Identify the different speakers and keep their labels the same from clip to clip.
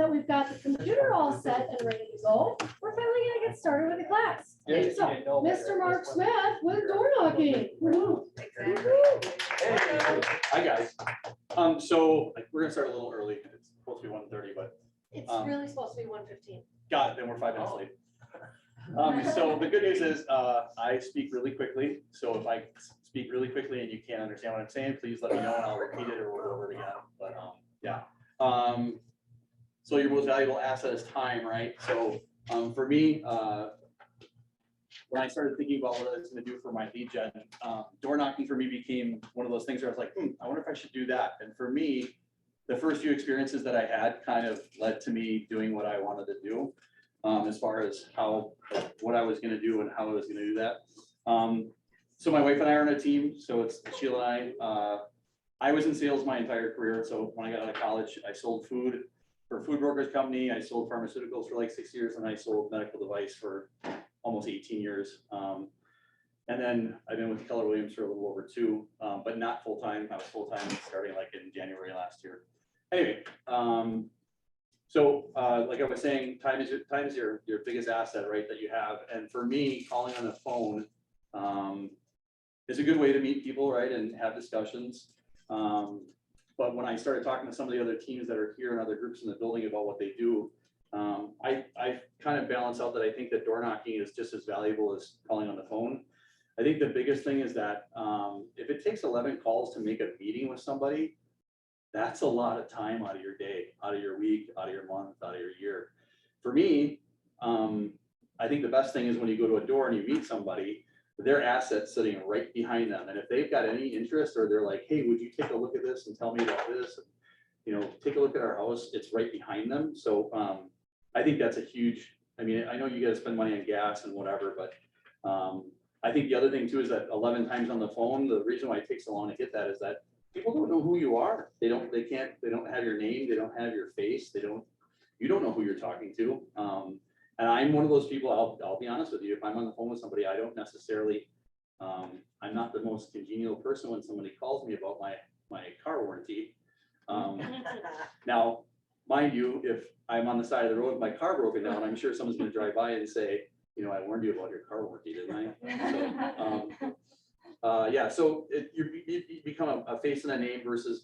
Speaker 1: that we've got the computer all set and ready to go, we're finally gonna get started with the class.
Speaker 2: Yeah,
Speaker 1: So,
Speaker 2: you know,
Speaker 1: Mr. Mark Smith with door knocking.
Speaker 2: Hey, hi guys. So like, we're gonna start a little early. It's supposed to be 1:30, but
Speaker 1: It's
Speaker 2: Um,
Speaker 1: really supposed to be 1:15.
Speaker 2: God, then we're 5 minutes late. So the good news is, I speak really quickly. So if I speak really quickly and you can't understand what I'm saying, please let me know and I'll repeat it or go over it again. But, yeah. So your most valuable asset is time, right? So, for me, when I started thinking about what I was gonna do for my lead gen, door knocking for me became one of those things where I was like, I wonder if I should do that. And for me, the first few experiences that I had kind of led to me doing what I wanted to do, as far as what I was gonna do and how I was gonna do that. So my wife and I are on a team, so it's Sheila and I. I was in sales my entire career, so when I got out of college, I sold food for a food brokers company, I sold pharmaceuticals for like 6 years, and I sold medical device for almost 18 years. And then I've been with Keller Williams for a little over 2, but not full-time. I was full-time starting like in January last year. Anyway, so like I was saying, time is your biggest asset, right, that you have. And for me, calling on the phone is a good way to meet people, right, and have discussions. But when I started talking to some of the other teams that are here and other groups in the building about what they do, I kind of balance out that I think that door knocking is just as valuable as calling on the phone. I think the biggest thing is that if it takes 11 calls to make a meeting with somebody, that's a lot of time out of your day, out of your week, out of your month, out of your year. For me, I think the best thing is when you go to a door and you meet somebody, their asset's sitting right behind them. And if they've got any interest or they're like, hey, would you take a look at this and tell me about this? You know, take a look at our house, it's right behind them. So I think that's a huge, I mean, I know you gotta spend money on gas and whatever, but I think the other thing too is that 11 times on the phone, the reason why it takes so long to get that is that people don't know who you are. They don't have your name, they don't have your face, you don't know who you're talking to. And I'm one of those people, I'll be honest with you, if I'm on the phone with somebody, I don't necessarily, I'm not the most congenial person when somebody calls me about my car warranty. Now, mind you, if I'm on the side of the road with my car broken down, I'm sure someone's gonna drive by and say, you know, I warned you about your car warranty, didn't I? So, yeah, so you become a face and a name versus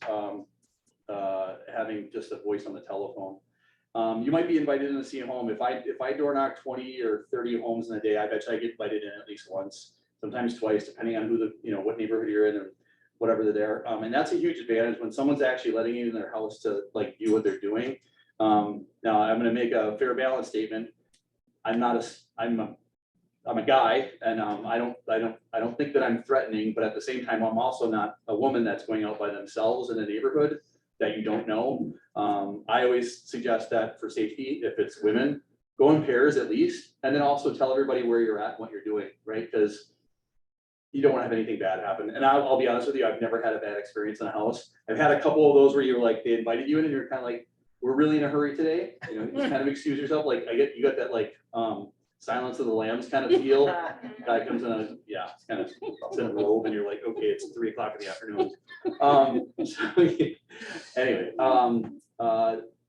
Speaker 2: having just a voice on the telephone. You might be invited in to see a home. If I door knock 20 or 30 homes in a day, I bet you I get invited in at least once, sometimes twice, depending on who what neighborhood you're in and whatever they're there. And that's a huge advantage when someone's actually letting you in their house to like view what they're doing. Now I'm going to make a fair balance statement. I'm a guy, and I don't think that I'm threatening, but at the same time, I'm also not a woman that's going out by themselves in a neighborhood that you don't know. I always suggest that for safety, if it's women, go in pairs at least, and then also tell everybody where you're at and what you're doing, right? Because you don't want to have anything bad happen. And I'll be honest with you, I've never had a bad experience in a house. I've had a couple of those where you're like, they invited you in and you're kind of like, we're really in a hurry today. You know, you kind of excuse yourself. Like you got that like Silence of the Lambs kind of feel. Guy comes in it's kind of it's in a robe and you're like, okay, it's 3 o'clock in the afternoon. Anyway,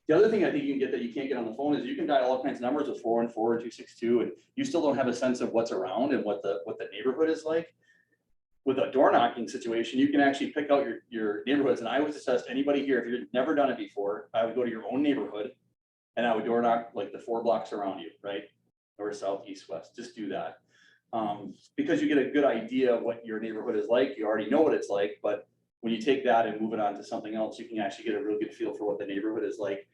Speaker 2: the other thing I think you can get that you can't get on the phone is you can dial all kinds of numbers with 414 and 262, and you still don't have a sense of what's around and what the neighborhood is like. With a door knocking situation, you can actually pick out your neighborhoods. And I would suggest anybody here, if you've never done it before, I would go to your own neighborhood and I would door knock like the 4 blocks around you, right? North, south, east, west, just do that. Because you get a good idea of what your neighborhood is like. You already know what it's like, but when you take that and move it on to something else, you can actually get a really good feel for what the neighborhood is like.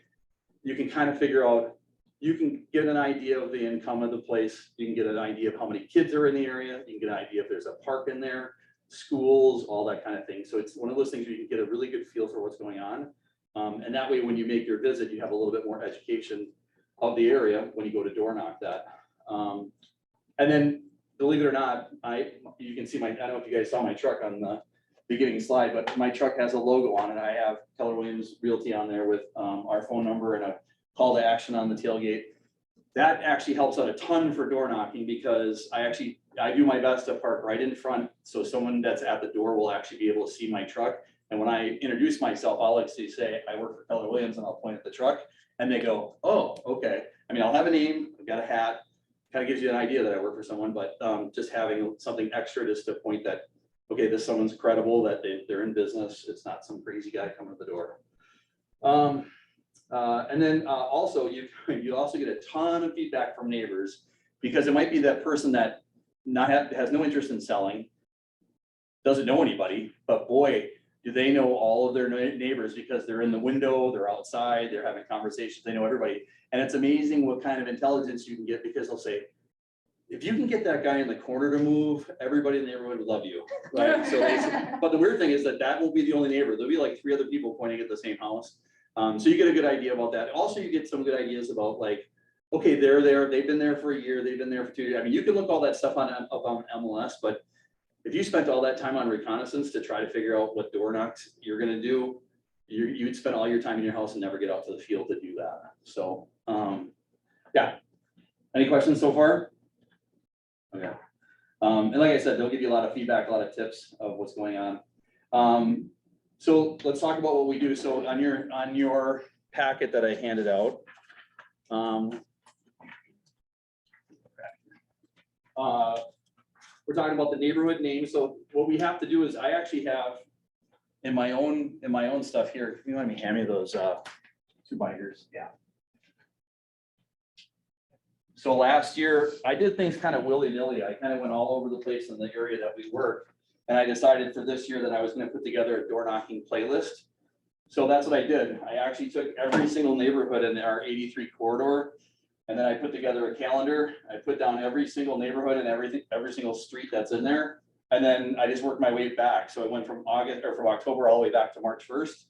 Speaker 2: You can kind of figure out, you can get an idea of the income of the place. You can get an idea of how many kids are in the area. You can get an idea if there's a park in there, schools, all that kind of thing. So it's one of those things where you can get a really good feel for what's going on. And that way, when you make your visit, you have a little bit more education of the area when you go to door knock that. And then, believe it or not, you can see I don't know if you guys saw my truck on the beginning slide, but my truck has a logo on it. I have Keller Williams Realty on there with our phone number and a call to action on the tailgate. That actually helps out a ton for door knocking because I do my best to park right in front, so someone that's at the door will actually be able to see my truck. And when I introduce myself, I'll actually say I work for Keller Williams, and I'll point at the truck. And they go, oh, okay. I mean, I'll have a name, I've got a hat, kind of gives you an idea that I work for someone, but just having something extra just to point that, okay, this someone's credible, that they're in business. It's not some crazy guy coming to the door. And then also you also get a ton of feedback from neighbors, because it might be that person that has no interest in selling, doesn't know anybody, but boy, do they know all of their neighbors, because they're in the window, they're outside, they're having conversations, they know everybody. And it's amazing what kind of intelligence you can get, because they'll say, if you can get that guy in the corner to move, everybody in the neighborhood would love you, right? So, but the weird thing is that won't be the only neighbor. There'll be like 3 other people pointing at the same house. So you get a good idea about that. Also, you get some good ideas about like, okay, they're there, they've been there for a year, they've been there for 2 years. I mean, you can look all that stuff up on MLS, but if you spent all that time on reconnaissance to try to figure out what door knocks you're gonna do, you'd spend all your time in your house and never get out to the field to do that. So, yeah. Any questions so far? Okay. And like I said, they'll give you a lot of feedback, a lot of tips of what's going on. So let's talk about what we do. So on your packet that I handed out, we're talking about the neighborhood name. So what we have to do is I actually have in my own stuff here. You want me to hand me those 2 binders? Yeah. So last year I did things kind of willy-nilly. I kind of went all over the place in the area that we work. And I decided for this year that I was going to put together a door knocking playlist. So that's what I did. I actually took every single neighborhood in our 83 corridor, and then I put together a calendar. I put down every single neighborhood and every single street that's in there. And then I just worked my way back. So I went from October all the way back to March 1st.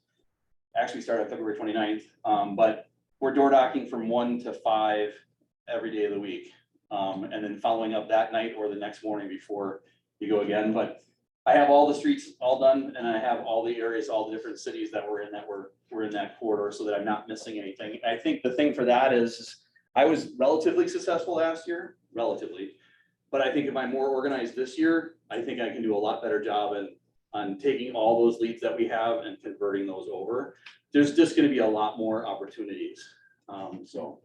Speaker 2: Actually started February 29th. But we're door knocking from 1 to 5 every day of the week. And then following up that night or the next morning before you go again. But I have all the streets all done, and I have all the areas, all the different cities that we're in that corridor, so that I'm not missing anything. I think the thing for that is I was relatively successful last year, but I think if I'm more organized this year, I think I can do a lot better job on taking all those leads that we have and converting those over. There's just going to be a lot more opportunities. So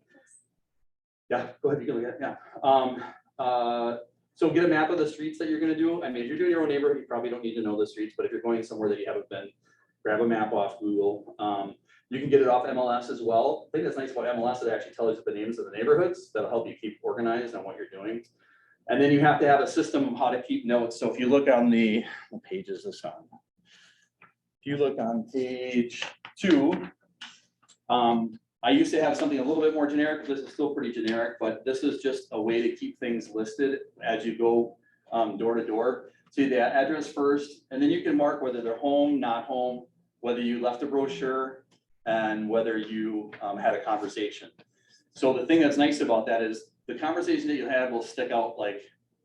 Speaker 2: yeah, go ahead, you can look at it. Yeah. So get a map of the streets that you're gonna do. I mean, if you're doing your own neighborhood, you probably don't need to know the streets, but if you're going somewhere that you haven't been, grab a map off Google. You can get it off MLS as well. I think that's nice about MLS, it actually tells you the names of the neighborhoods. That'll help you keep organized on what you're doing. And then you have to have a system of how to keep notes. So if you look on what page is this on? If you look on page 2, I used to have something a little bit more generic. This is still pretty generic, but this is just a way to keep things listed as you go door to door. See the address first, and then you can mark whether they're home, not home, whether you left a brochure, and whether you had a conversation. So the thing that's nice about that is the conversation that you have will stick out like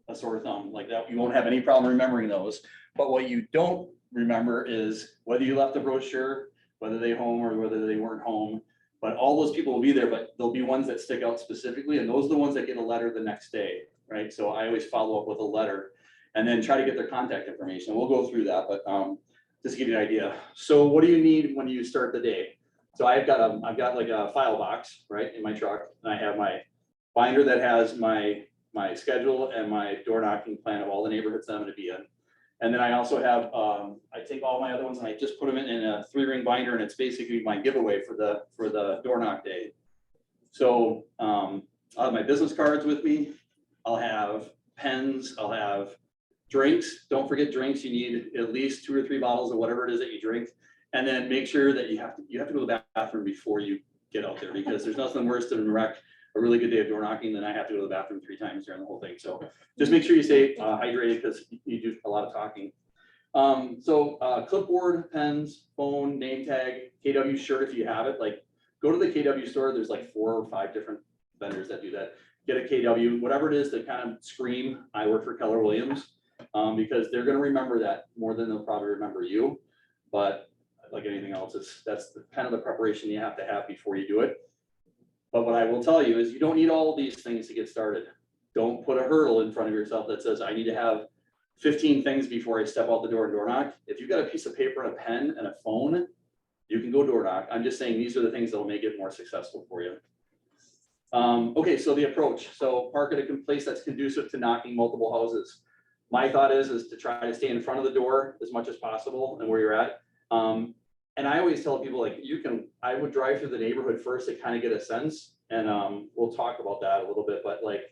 Speaker 2: a sore thumb, like that. You won't have any problem remembering those. But what you don't remember is whether you left a brochure, whether they home or whether they weren't home. But all those people will be there, but there'll be ones that stick out specifically, and those are the ones that get a letter the next day, right? So I always follow up with a letter and then try to get their contact information. We'll go through that, but just to give you an idea. So what do you need when you start the day? So I've got like a file box, right, in my truck, and I have my binder that has my schedule and my door knocking plan of all the neighborhoods that I'm going to be in. And then I also have, I take all my other ones and I just put them in a 3-ring binder, and it's basically my giveaway for the door knock day. So I'll have my business cards with me. I'll have pens. I'll have drinks. Don't forget drinks. You need at least 2 or 3 bottles of whatever it is that you drink. And then make sure that you have to go to the bathroom before you get out there, because there's nothing worse than wreck a really good day of door knocking than I have to go to the bathroom 3 times during the whole thing. So just make sure you stay hydrated, because you do a lot of talking. Clipboard, pens, phone, name tag, KW shirt if you have it. Like, go to the KW store. There's like 4 or 5 different vendors that do that. Get a KW, whatever it is that kind of scream, I work for Keller Williams, because they're going to remember that more than they'll probably remember you. But like anything else, that's kind of the preparation you have to have before you do it. But what I will tell you is you don't need all of these things to get started. Don't put a hurdle in front of yourself that says, I need to have 15 things before I step out the door and door knock. If you've got a piece of paper and a pen and a phone, you can go door knock. I'm just saying these are the things that will make it more successful for you. Okay, so the approach. So park at a place that's conducive to knocking multiple houses. My thought is to try to stay in front of the door as much as possible and where you're at. And I always tell people like I would drive through the neighborhood first to kind of get a sense. And we'll talk about that a little bit, but like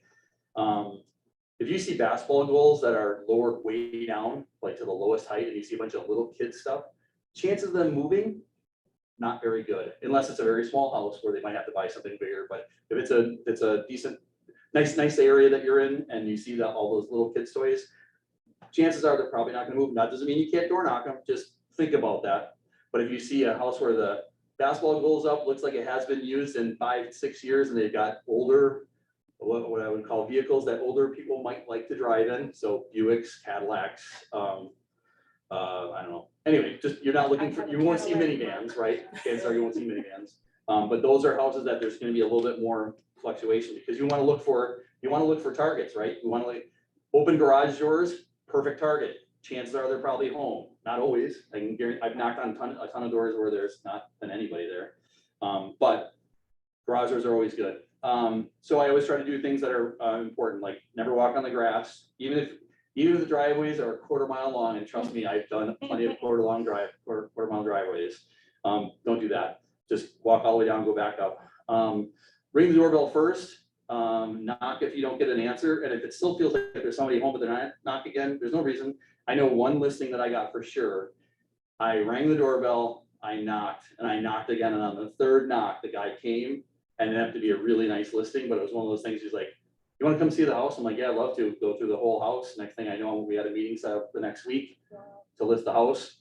Speaker 2: if you see basketball goals that are lowered way down, like to the lowest height, and you see a bunch of little kid stuff, chances of them moving, not very good, unless it's a very small house where they might have to buy something bigger. But if it's a decent, nice area that you're in and you see that all those little kids' toys, chances are they're probably not gonna move. That doesn't mean you can't door knock them, just think about that. But if you see a house where the basketball goes up, looks like it has been used in 5-6 years and they've got older, what I would call vehicles that older people might like to drive in. So Buicks, Cadillacs, I don't know. Anyway, just, you're not looking for, you won't see minivans, right? Chances are you won't see minivans. But those are houses that there's gonna be a little bit more fluctuation because you wanna look for targets, right? You wanna like open garage doors, perfect target. Chances are they're probably home. Not always. I can guarantee, I've knocked on a ton of doors where there's not been anybody there. But garage doors are always good. So I always try to do things that are important, like never walk on the grass, even if the driveways are a quarter mile long, and trust me, I've done plenty of quarter mile driveways. Don't do that. Just walk all the way down, go back up. Ring the doorbell first. Knock if you don't get an answer, and if it still feels like there's somebody home but they're not, knock again. There's no reason. I know one listing that I got for sure. I rang the doorbell, I knocked, and I knocked again, and on the third knock, the guy came, and it happened to be a really nice listing, but it was one of those things. He's like, "You want to come see the house?" I'm like, "Yeah, I'd love to." Go through the whole house. Next thing I know, we had a meeting set up the next week to list the house.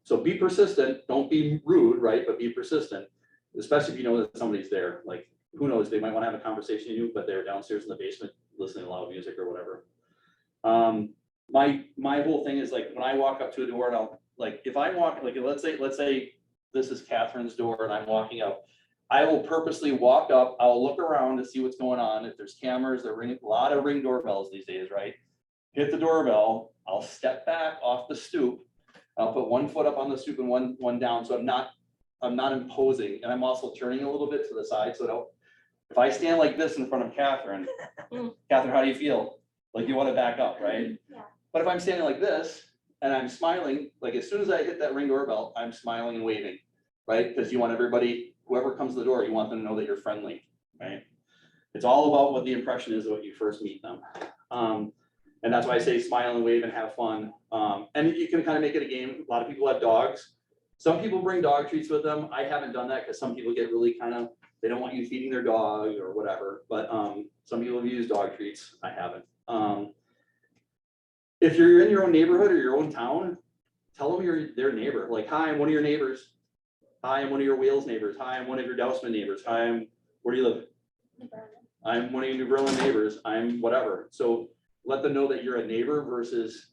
Speaker 2: So be persistent. Don't be rude, right? But be persistent, especially if you know that somebody's there. Like, who knows? They might want to have a conversation with you, but they're downstairs in the basement listening to loud music or whatever. My whole thing is like when I walk up to a door and I'll like, if I walk, like, let's say this is Catherine's door and I'm walking up, I will purposely walk up, I'll look around to see what's going on. If there's cameras, they're ringing, a lot of ring doorbells these days, right? Hit the doorbell, I'll step back off the stoop. I'll put one foot up on the stoop and one down. So I'm not imposing, and I'm also turning a little bit to the side. So if I stand like this in front of Catherine, Catherine, how do you feel? Like you want to back up, right?
Speaker 1: Yeah.
Speaker 2: But if I'm standing like this and I'm smiling, like as soon as I hit that ring doorbell, I'm smiling and waving, right? Because you want everybody, whoever comes to the door, you want them to know that you're friendly, right? It's all about what the impression is when you first meet them. And that's why I say smile and wave and have fun. And you can kind of make it a game. A lot of people have dogs. Some people bring dog treats with them. I haven't done that because some people get really they don't want you feeding their dog or whatever. But some people have used dog treats. I haven't. If you're in your own neighborhood or your own town, tell them you're their neighbor. Like, "Hi, I'm one of your neighbors. Hi, I'm one of your Wales neighbors. Hi, I'm one of your Dousman neighbors. Hi, where do you live? I'm one of your New Berlin neighbors. I'm whatever." So let them know that you're a neighbor versus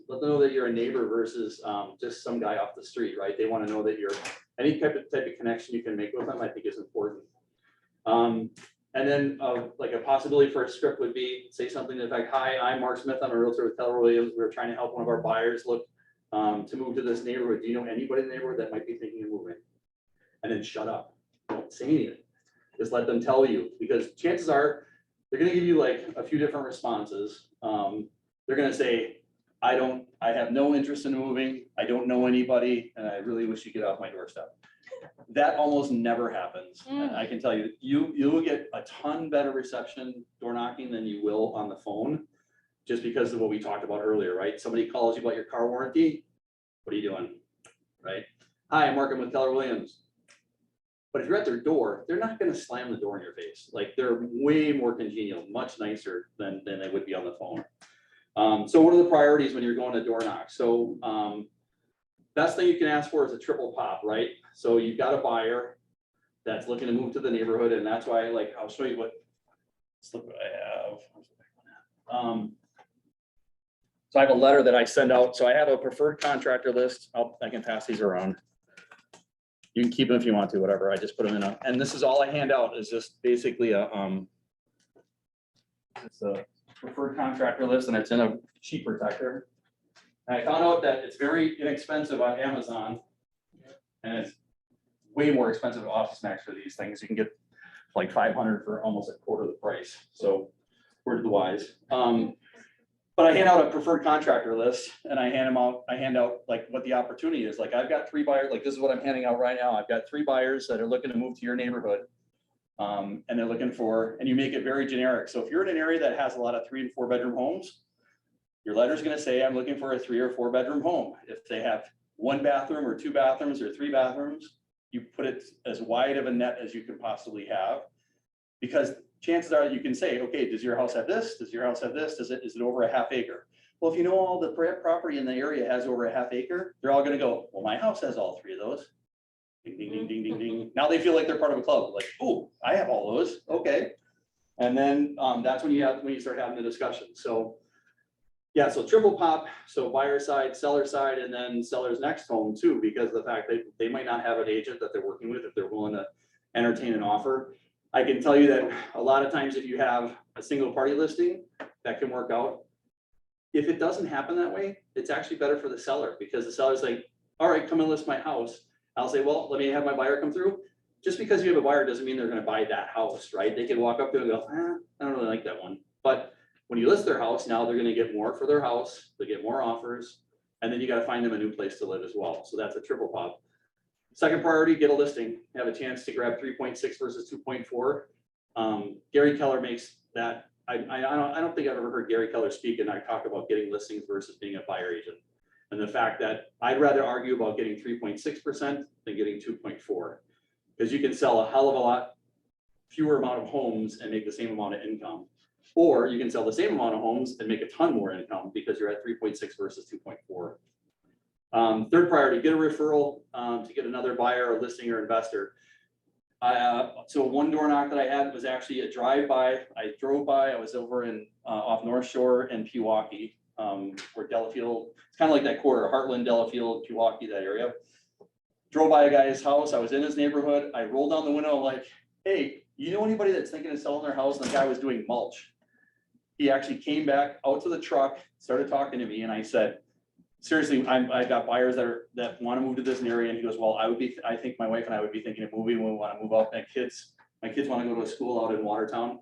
Speaker 2: just some guy off the street, right? They want to know that you're any type of connection you can make with them, I think is important. And then like a possibility for a script would be say something to the effect, "Hi, I'm Mark Smith. I'm a realtor with Keller Williams. We're trying to help one of our buyers look to move to this neighborhood. Do you know anybody in the neighborhood that might be thinking of moving?" And then shut up. Don't say anything. Just let them tell you, because chances are they're going to give you like a few different responses. They're going to say, I have no interest in moving. I don't know anybody, and I really wish you get off my doorstep." That almost never happens. And I can tell you, you will get a ton better reception door knocking than you will on the phone, just because of what we talked about earlier, right? Somebody calls you about your car warranty. What are you doing, right? "Hi, I'm working with Keller Williams." But if you're at their door, they're not going to slam the door in your face. Like, they're way more congenial, much nicer than they would be on the phone. So what are the priorities when you're going to door knock? So best thing you can ask for is a triple pop, right? So you've got a buyer that's looking to move to the neighborhood, and that's why I'll show you what slip I have. So I have a letter that I send out. So I have a preferred contractor list. I can pass these around. You can keep them if you want to, whatever. I just put them in and this is all I hand out is just basically it's a preferred contractor list, and it's in a sheet protector. And I found out that it's very inexpensive on Amazon, and it's way more expensive Office Max for these things. You can get like 500 for almost a quarter of the price. So word to the wise. But I hand out a preferred contractor list and I hand out like what the opportunity is. Like I've got 3 buyers, like this is what I'm handing out right now. I've got 3 buyers that are looking to move to your neighborhood. And they're looking for, and you make it very generic. So if you're in an area that has a lot of 3 and 4 bedroom homes, your letter's gonna say, I'm looking for a 3 or 4 bedroom home. If they have 1 bathroom or 2 bathrooms or 3 bathrooms, you put it as wide of a net as you can possibly have. Because chances are you can say, okay, does your house have this? Does your house have this? Is it over a half acre? Well, if you know all the property in the area has over a half acre, they're all gonna go, well, my house has all 3 of those. Ding, ding, ding, ding, ding, ding. Now they feel like they're part of a club, like, oh, I have all those, okay. And then that's when you start having the discussion. So yeah, so triple pop, so buyer side, seller side, and then seller's next home too, because of the fact that they might not have an agent that they're working with if they're willing to entertain an offer. I can tell you that a lot of times if you have a single party listing, that can work out. If it doesn't happen that way, it's actually better for the seller because the seller's like, all right, come and list my house. I'll say, well, let me have my buyer come through. Just because you have a buyer doesn't mean they're gonna buy that house, right? They can walk up to it and go, I don't really like that one. But when you list their house, now they're gonna get more for their house, they get more offers, and then you gotta find them a new place to live as well. So that's a triple pop. Second priority, get a listing, have a chance to grab 3.6 versus 2.4. Gary Keller makes that, I don't think I've ever heard Gary Keller speak and I talk about getting listings versus being a buyer agent. And the fact that I'd rather argue about getting 3.6% than getting 2.4, because you can sell a hell of a lot fewer amount of homes and make the same amount of income. Or you can sell the same amount of homes and make a ton more income because you're at 3.6 versus 2.4. Third priority, get a referral to get another buyer or listing or investor. So one door knock that I had was actually a drive-by. I drove by, I was over in off North Shore and Pewaukee, where Delafield, it's kind of like that quarter, Heartland, Delafield, Pewaukee, that area. Drove by a guy's house, I was in his neighborhood, I rolled down the window, I'm like, hey, you know anybody that's thinking of selling their house? And the guy was doing mulch. He actually came back out to the truck, started talking to me, and I said, seriously, I've got buyers that want to move to this area. And he goes, well, I think my wife and I would be thinking of moving when we want to move up. And my kids want to go to a school out in Watertown.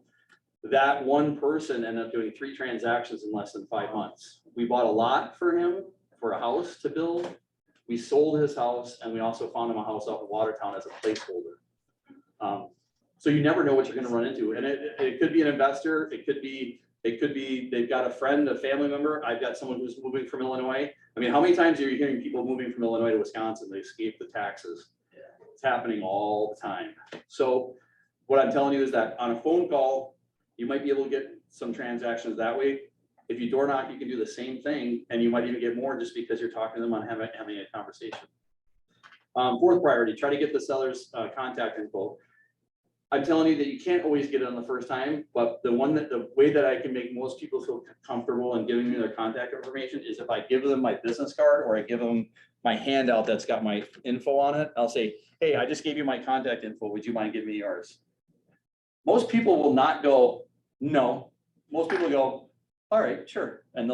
Speaker 2: That one person ended up doing 3 transactions in less than 5 months. We bought a lot for him for a house to build. We sold his house and we also found him a house out in Watertown as a placeholder. So you never know what you're going to run into. And it could be an investor. It could be they've got a friend, a family member. I've got someone who's moving from Illinois. I mean, how many times are you hearing people moving from Illinois to Wisconsin? They escape the taxes. It's happening all the time. So what I'm telling you is that on a phone call, you might be able to get some transactions that way. If you door knock, you can do the same thing, and you might even get more just because you're talking to them on having a conversation. Fourth priority, try to get the seller's contact info. I'm telling you that you can't always get it on the first time, but the way that I can make most people feel comfortable in giving me their contact information is if I give them my business card or I give them my handout that's got my info on it. I'll say, hey, I just gave you my contact info. Would you mind giving me yours? Most people will not go, no. Most people go, all right, sure. And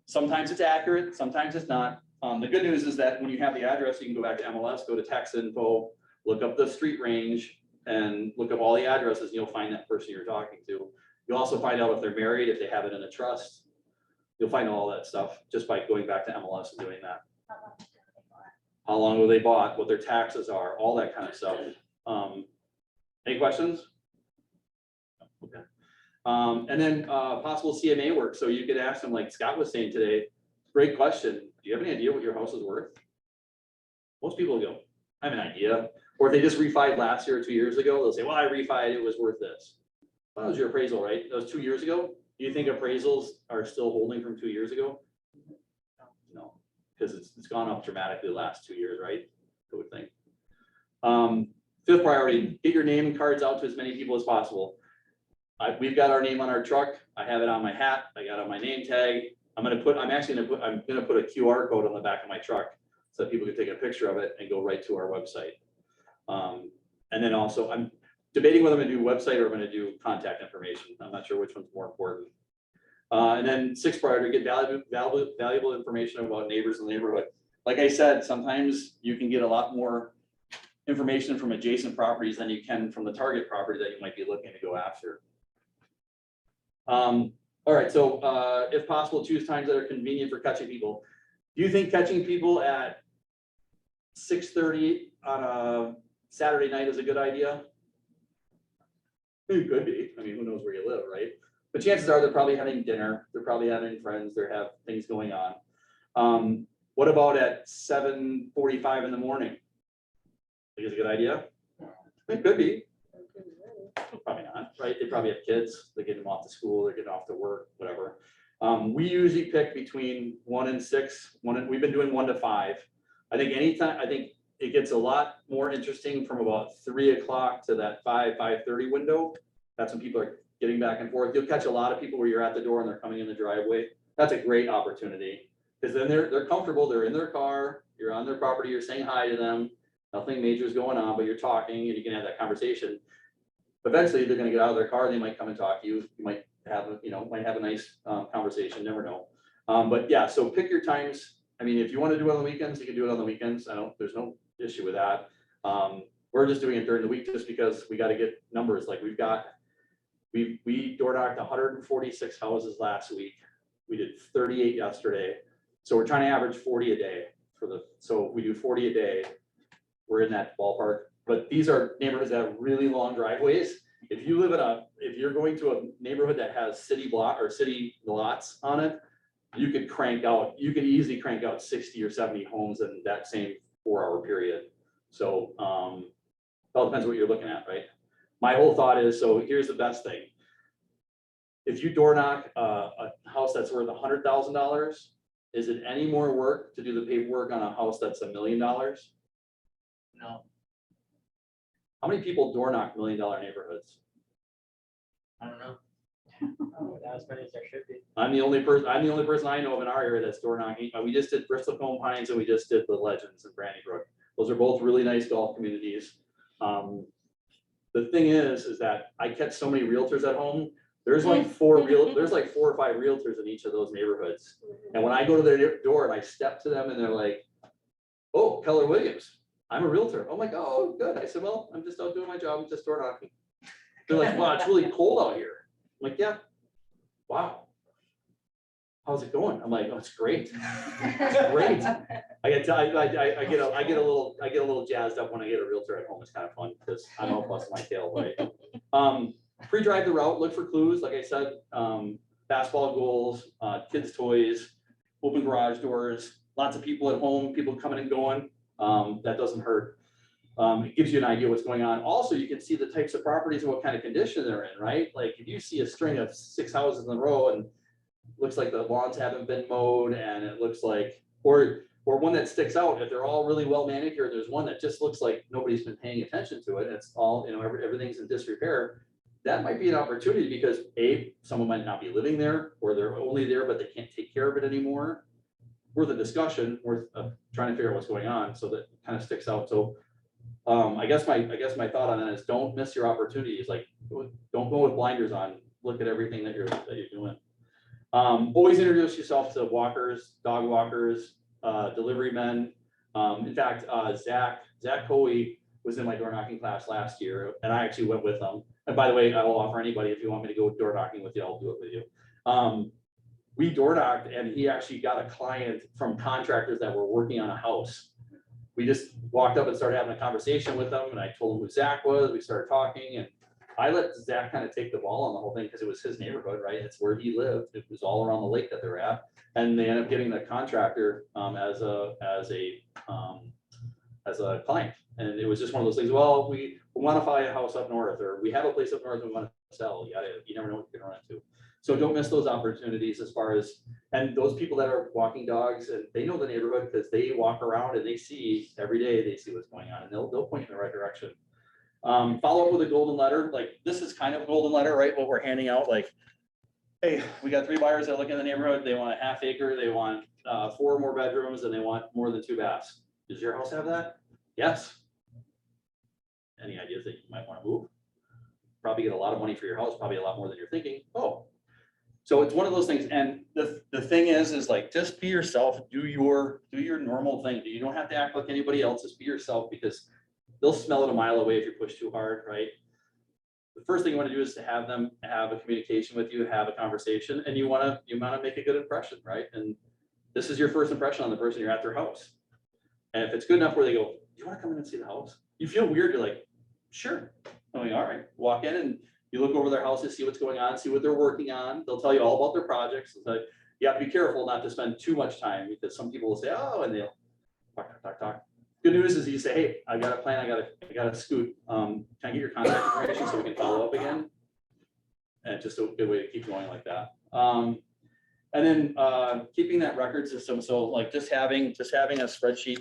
Speaker 2: sometimes it's accurate, sometimes it's not. The good news is that when you have the address, you can go back to MLS, go to tax info, look up the street range, and look up all the addresses, and you'll find that person you're talking to. You'll also find out if they're married, if they have it in a trust. You'll find all that stuff just by going back to MLS and doing that. How long were they bought, what their taxes are, all that kind of stuff. Any questions? Okay. And then possible CMA work. So you could ask them, like Scott was saying today, great question. Do you have any idea what your house is worth? Most people go, I have an idea. Or if they just refied last year or 2 years ago, they'll say, well, I refied, it was worth this. Well, that was your appraisal, right? That was 2 years ago. Do you think appraisals are still holding from 2 years ago? No, because it's gone up dramatically the last 2 years, right? I would think. Fifth priority, get your name and cards out to as many people as possible. We've got our name on our truck. I have it on my hat. I got it on my name tag. I'm gonna put a QR code on the back of my truck so that people can take a picture of it and go right to our website. And then also I'm debating whether I'm gonna do website or I'm gonna do contact information. I'm not sure which one's more important. And then sixth priority, get valuable information about neighbors in the neighborhood. Like I said, sometimes you can get a lot more information from adjacent properties than you can from the target property that you might be looking to go after. All right, so if possible, choose times that are convenient for catching people. Do you think catching people at 6:30 on a Saturday night is a good idea? It could be. I mean, who knows where you live, right? But chances are they're probably having dinner. They're probably having friends. They have things going on. What about at 7:45 in the morning? Think it's a good idea? It could be. Probably not, right? They probably have kids. They get them off to school. They're getting off to work, whatever. We usually pick between 1 and 6. We've been doing 1 to 5. I think it gets a lot more interesting from about 3 o'clock to that 5:30 window. That's when people are getting back and forth. You'll catch a lot of people where you're at the door and they're coming in the driveway. That's a great opportunity because then they're comfortable. They're in their car. You're on their property. You're saying hi to them. Nothing major is going on, but you're talking and you can have that conversation. Eventually, they're going to get out of their car. They might come and talk to you. You might have a nice conversation. Never know. But yeah, so pick your times. I mean, if you want to do it on the weekends, you can do it on the weekends. There's no issue with that. We're just doing it during the week just because we got to get numbers. Like we door knocked 146 houses last week. We did 38 yesterday. So we're trying to average 40 a day so we do 40 a day. We're in that ballpark. But these are neighborhoods that have really long driveways. If you're going to a neighborhood that has city lots on it, you could easily crank out 60 or 70 homes in that same 4-hour period. So it all depends what you're looking at, right? My whole thought is, so here's the best thing. If you door knock a house that's worth $100,000, is it any more work to do the paperwork on a house that's $1 million?
Speaker 3: No,
Speaker 2: How many people door knock $1 million neighborhoods?
Speaker 3: I don't know. Not as many as there should be.
Speaker 2: I'm the only person I know of in our area that's door knocking. We just did Bristol Cone Pines and we just did the Legends in Brandybrook. Those are both really nice golf communities. The thing is that I catch so many realtors at home. There's like 4 or 5 realtors in each of those neighborhoods. And when I go to their door and I step to them and they're like, "Oh, Keller Williams, I'm a realtor." I'm like, "Oh, good." I said, "Well, I'm just out doing my job. I'm just door knocking." They're like, "Wow, it's really cold out here." I'm like, "Yeah, wow. How's it going?" I'm like, "Oh, it's great. It's great." I get a little jazzed up when I get a realtor at home. It's kind of fun because I'm all busting my tail, right? Pre-drive the route, look for clues. Like I said, basketball goals, kids' toys, open garage doors, lots of people at home, people coming and going. That doesn't hurt. It gives you an idea what's going on. Also, you can see the types of properties and what kind of condition they're in, right? Like if you see a string of 6 houses in a row and looks like the lawns haven't been mowed and it looks like, or one that sticks out, if they're all really well manicured, there's one that just looks like nobody's been paying attention to it. It's all, everything's in disrepair. That might be an opportunity because someone might not be living there or they're only there, but they can't take care of it anymore. Worth a discussion, worth trying to figure out what's going on. So that kind of sticks out. So I guess my thought on that is don't miss your opportunities. Like don't go with blinders on. Look at everything that you're doing. Always introduce yourself to walkers, dog walkers, delivery men. In fact, Zach Coey was in my door knocking class last year, and I actually went with him. And by the way, I will offer anybody, if you want me to go door knocking with you, I'll do it with you. We door knocked, and he actually got a client from contractors that were working on a house. We just walked up and started having a conversation with them, and I told him who Zach was. We started talking, and I let Zach kind of take the ball on the whole thing because it was his neighborhood, right? It's where he lived. It was all around the lake that they're at, and they ended up getting the contractor as a client. And it was just one of those things. Well, we want to buy a house up north, or we have a place up north we want to sell. You never know what you're going to run into. So don't miss those opportunities as far as, and those people that are walking dogs, and they know the neighborhood because they walk around and they see every day, they see what's going on, and they'll point you in the right direction. Follow up with a golden letter. Like this is kind of a golden letter, right? What we're handing out, like, hey, we got 3 buyers that look in the neighborhood. They want a half acre. They want 4 more bedrooms, and they want more than 2 baths. Does your house have that? Yes. Any ideas that you might want to move? Probably get a lot of money for your house, probably a lot more than you're thinking. Oh, so it's one of those things. And the thing is like, just be yourself, do your normal thing. You don't have to act like anybody else, just be yourself, because they'll smell it a mile away if you push too hard, right? The first thing you want to do is to have them have a communication with you, have a conversation, and you want to make a good impression, right? And this is your first impression on the person you're at their house. And if it's good enough where they go, do you want to come in and see the house? You feel weird, you're like, sure. I'm like, all right, walk in and you look over their houses, see what's going on, see what they're working on. They'll tell you all about their projects. So you have to be careful not to spend too much time, because some people will say, oh, and they'll talk. Good news is you say, hey, I got a plan, I got a scoot. Can I get your contact information so we can follow up again? And just a good way to keep going like that. And then keeping that record system. So like just having a spreadsheet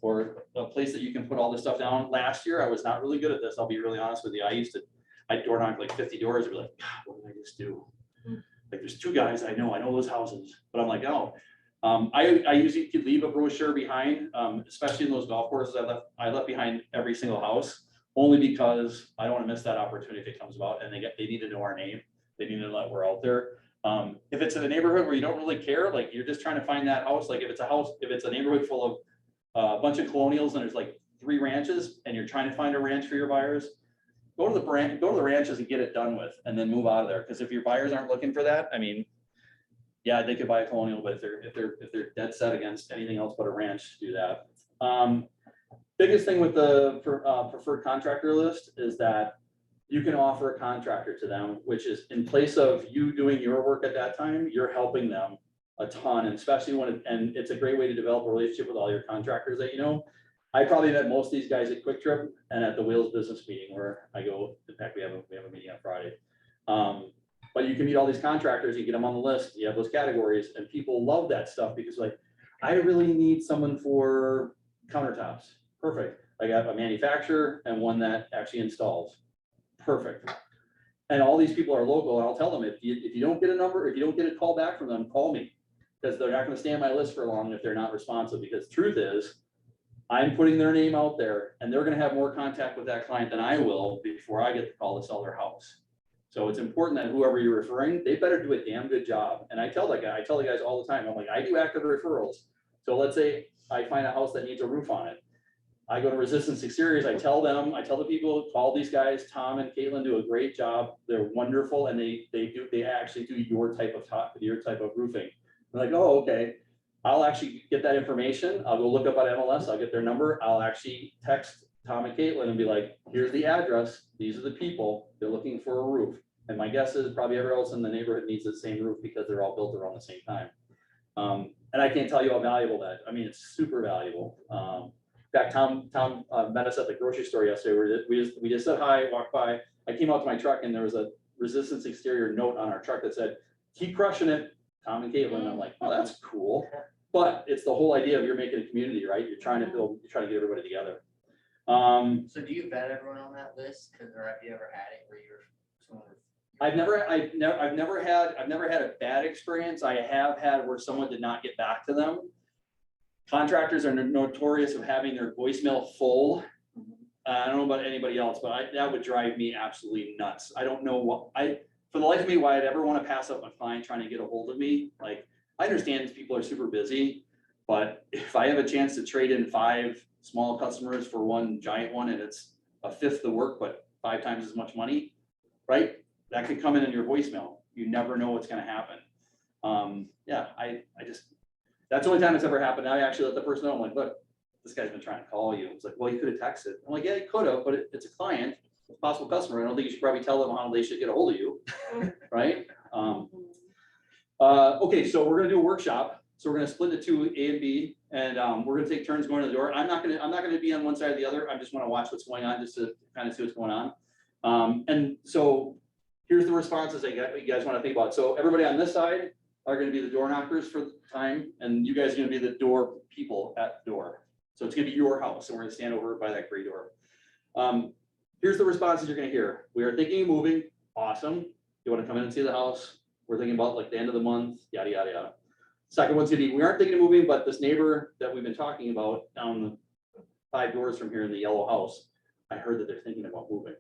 Speaker 2: or a place that you can put all this stuff down. Last year, I was not really good at this. I'll be really honest with you. I'd door knock like 50 doors and be like, God, what did I just do? Like there's 2 guys I know those houses, but I'm like, oh. I usually could leave a brochure behind, especially in those golf courses. I left behind every single house, only because I don't want to miss that opportunity if it comes about, and they need to know our name. They need to know that we're out there. If it's in a neighborhood where you don't really care, like you're just trying to find that house, like if it's a neighborhood full of a bunch of colonials and there's like 3 ranches and you're trying to find a ranch for your buyers, go to the ranches and get it done with, and then move out of there. Because if your buyers aren't looking for that, I mean, yeah, they could buy a colonial, but if they're dead set against anything else but a ranch, do that. Biggest thing with the preferred contractor list is that you can offer a contractor to them, which is in place of you doing your work at that time, you're helping them a ton, and especially and it's a great way to develop a relationship with all your contractors that you know. I probably met most of these guys at Quick Trip and at the Wheels business meeting where I go. In fact, we have a meeting on Friday. But you can meet all these contractors, you get them on the list, you have those categories, and people love that stuff because like, I really need someone for countertops. Perfect. I got a manufacturer and one that actually installs. Perfect. And all these people are local, and I'll tell them, if you don't get a number, if you don't get a call back from them, call me. Because they're not gonna stay on my list for long if they're not responsive, because truth is, I'm putting their name out there and they're gonna have more contact with that client than I will before I get the call to sell their house. So it's important that whoever you're referring, they better do a damn good job. And I tell the guys all the time, I'm like, I do active referrals. So let's say I find a house that needs a roof on it. I go to Resistance Exteriors, I tell the people, call these guys. Tom and Caitlin do a great job. They're wonderful, and they actually do your type of roofing. They're like, oh, okay. I'll actually get that information. I'll go look up on MLS, I'll get their number. I'll actually text Tom and Caitlin and be like, here's the address. These are the people. They're looking for a roof. And my guess is probably everyone else in the neighborhood needs the same roof because they're all built around the same time. And I can't tell you how valuable that, I mean, it's super valuable. In fact, Tom met us at the grocery store yesterday. We just said hi, walked by. I came out to my truck and there was a Resistance Exterior note on our truck that said, keep crushing it, Tom and Caitlin. And I'm like, oh, that's cool. But it's the whole idea of you're making a community, right? You're trying to get everybody together.
Speaker 3: So do you vet everyone on that list? Cause or have you ever had it where you're someone?
Speaker 2: I've never had a bad experience. I have had where someone did not get back to them. Contractors are notorious of having their voicemail full. I don't know about anybody else, but that would drive me absolutely nuts. I don't know for the life of me, why I'd ever want to pass up a client trying to get a hold of me. Like, I understand these people are super busy, but if I have a chance to trade in 5 small customers for one giant one, and it's a fifth the work, but 5 times as much money, right? That could come in your voicemail. You never know what's going to happen. Yeah, I just, that's the only time it's ever happened. I actually let the person know. I'm like, look, this guy's been trying to call you. It's like, well, you could have texted. I'm like, yeah, you could have, but it's a client, it's a possible customer. I don't think you should probably tell them how they should get a hold of you, right? Okay, so we're gonna do a workshop. So we're gonna split the 2, A and B, and we're gonna take turns going to the door. I'm not gonna be on one side or the other. I just want to watch what's going on, just to kind of see what's going on. And so here's the responses you guys want to think about. So everybody on this side are going to be the door knockers for the time, and you guys are going to be the door people at the door. So it's going to be your house, and we're going to stand over by that gray door. Here's the responses you're going to hear. We are thinking of moving. Awesome. You want to come in and see the house? We're thinking about like the end of the month, yada, yada, yada. Second one's going to be, we aren't thinking of moving, but this neighbor that we've been talking about down the 5 doors from here in the yellow house, I heard that they're thinking about moving,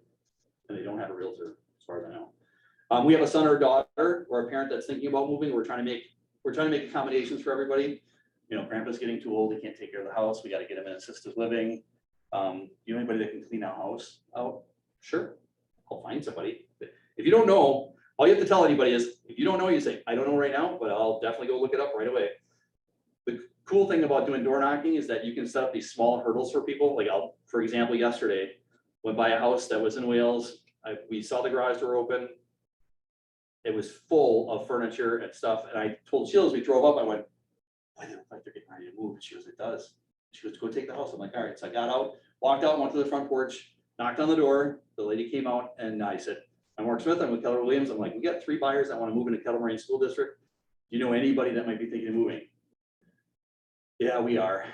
Speaker 2: and they don't have a realtor as far as I know. We have a son or daughter or a parent that's thinking about moving. We're trying to make accommodations for everybody. You know, grandpa's getting too old, he can't take care of the house. We got to get him in assisted living. You know anybody that can clean a house out? Sure, I'll find somebody. If you don't know, all you have to tell anybody is, if you don't know, you say, I don't know right now, but I'll definitely go look it up right away. The cool thing about doing door knocking is that you can set up these small hurdles for people. Like for example, yesterday, went by a house that was in Wales. We saw the garage door open. It was full of furniture and stuff. And I told Sheila as we drove up, I went, why do they look like they're getting ready to move? She goes, it does. She goes, go take the house. I'm like, all right. So I got out, walked out, went to the front porch, knocked on the door. The lady came out and I said, I'm Mark Smith. I'm with Keller Williams. I'm like, we got 3 buyers that want to move into Kettle Moraine School District. Do you know anybody that might be thinking of moving? Yeah, we are.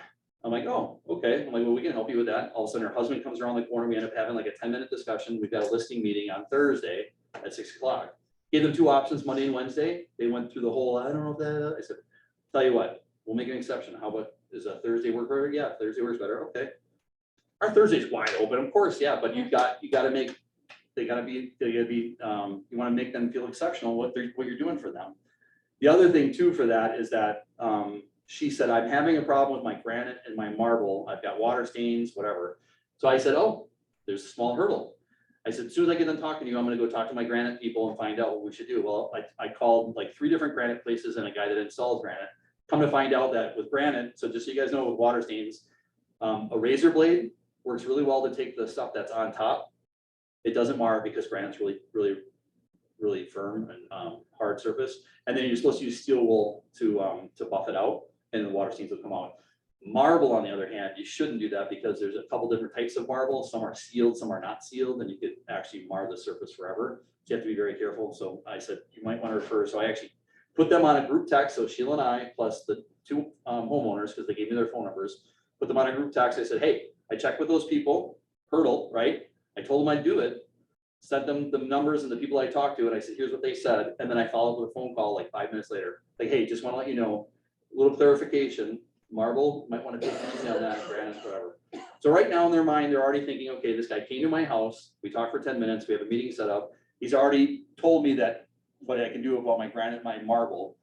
Speaker 2: I'm like, oh, okay. I'm like, well, we can help you with that. All of a sudden her husband comes around the corner. We end up having like a 10-minute discussion. We've got a listing meeting on Thursday at 6 o'clock. Gave them 2 options, Monday and Wednesday. They went through the whole, I don't know if that, I said, tell you what, we'll make an exception. How about, is a Thursday work better? Yeah, Thursday works better. Okay. Our Thursday's wide open, of course, yeah, but you gotta make, you wanna make them feel exceptional, what you're doing for them. The other thing too for that is that, she said, I'm having a problem with my granite and my marble. I've got water stains, whatever. So I said, oh, there's a small hurdle. I said, as soon as I get done talking to you, I'm gonna go talk to my granite people and find out what we should do. Well, I called like 3 different granite places and a guy that installs granite. Come to find out that with granite, so just so you guys know, with water stains, a razor blade works really well to take the stuff that's on top. It doesn't mar because granite's really firm and hard surface. And then you're supposed to use steel wool to buff it out, and the water stains will come out. Marble, on the other hand, you shouldn't do that because there's a couple different types of marble. Some are sealed, some are not sealed, and you could actually mar the surface forever. So you have to be very careful. So I said, you might want to refer. So I actually put them on a group text. So Sheila and I, plus the 2 homeowners, because they gave me their phone numbers, put them on a group text. I said, hey, I checked with those people, hurdle, right? I told them I'd do it, sent them the numbers and the people I talked to, and I said, here's what they said. And then I followed with a phone call like 5 minutes later. Like, hey, just want to let you know, a little clarification. Marble, might want to take it easy on that, granite, whatever. So right now in their mind, they're already thinking, okay, this guy came to my house. We talked for 10 minutes. We have a meeting set up. He's already told me that what I can do about my granite, my marble.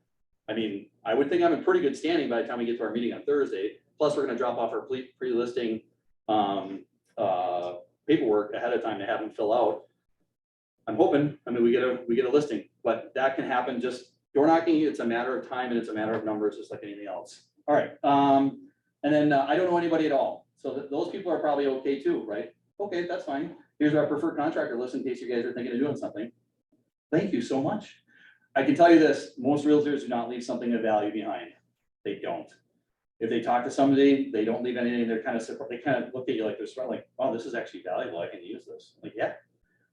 Speaker 2: I mean, I would think I'm in pretty good standing by the time we get to our meeting on Thursday. Plus, we're going to drop off our pre-listing paperwork ahead of time to have them fill out. I'm hoping, I mean, we get a listing, but that can happen just door knocking. It's a matter of time and it's a matter of numbers, just like anything else. All right. And then I don't know anybody at all. So those people are probably okay too, right? Okay, that's fine. Here's our preferred contractor list in case you guys are thinking of doing something. Thank you so much. I can tell you this, most realtors do not leave something of value behind. They don't. If they talk to somebody, they don't leave anything. They're kind of, they kind of look at you like this, like, oh, this is actually valuable. I can use this. Like, yeah.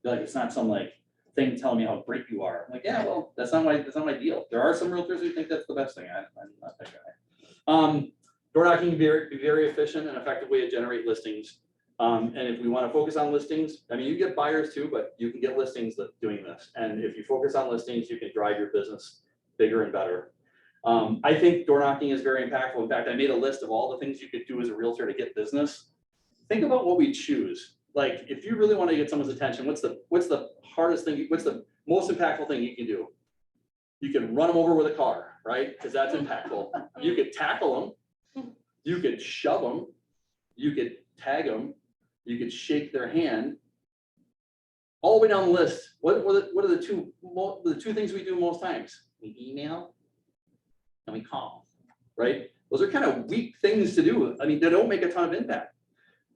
Speaker 2: They're like, it's not some like thing telling me how great you are. I'm like, yeah, well, that's not my deal. There are some realtors who think that's the best thing. I'm not that guy. Door knocking can be very efficient and effective way to generate listings. And if we want to focus on listings, I mean, you get buyers too, but you can get listings doing this. And if you focus on listings, you can drive your business bigger and better. I think door knocking is very impactful. In fact, I made a list of all the things you could do as a realtor to get business. Think about what we choose. Like, if you really want to get someone's attention, what's the hardest thing? What's the most impactful thing you can do? You can run them over with a car, right? Because that's impactful. You could tackle them. You could shove them. You could tag them. You could shake their hand. All the way down the list. What are the two things we do most times? We email and we call, right? Those are kind of weak things to do. I mean, they don't make a ton of impact.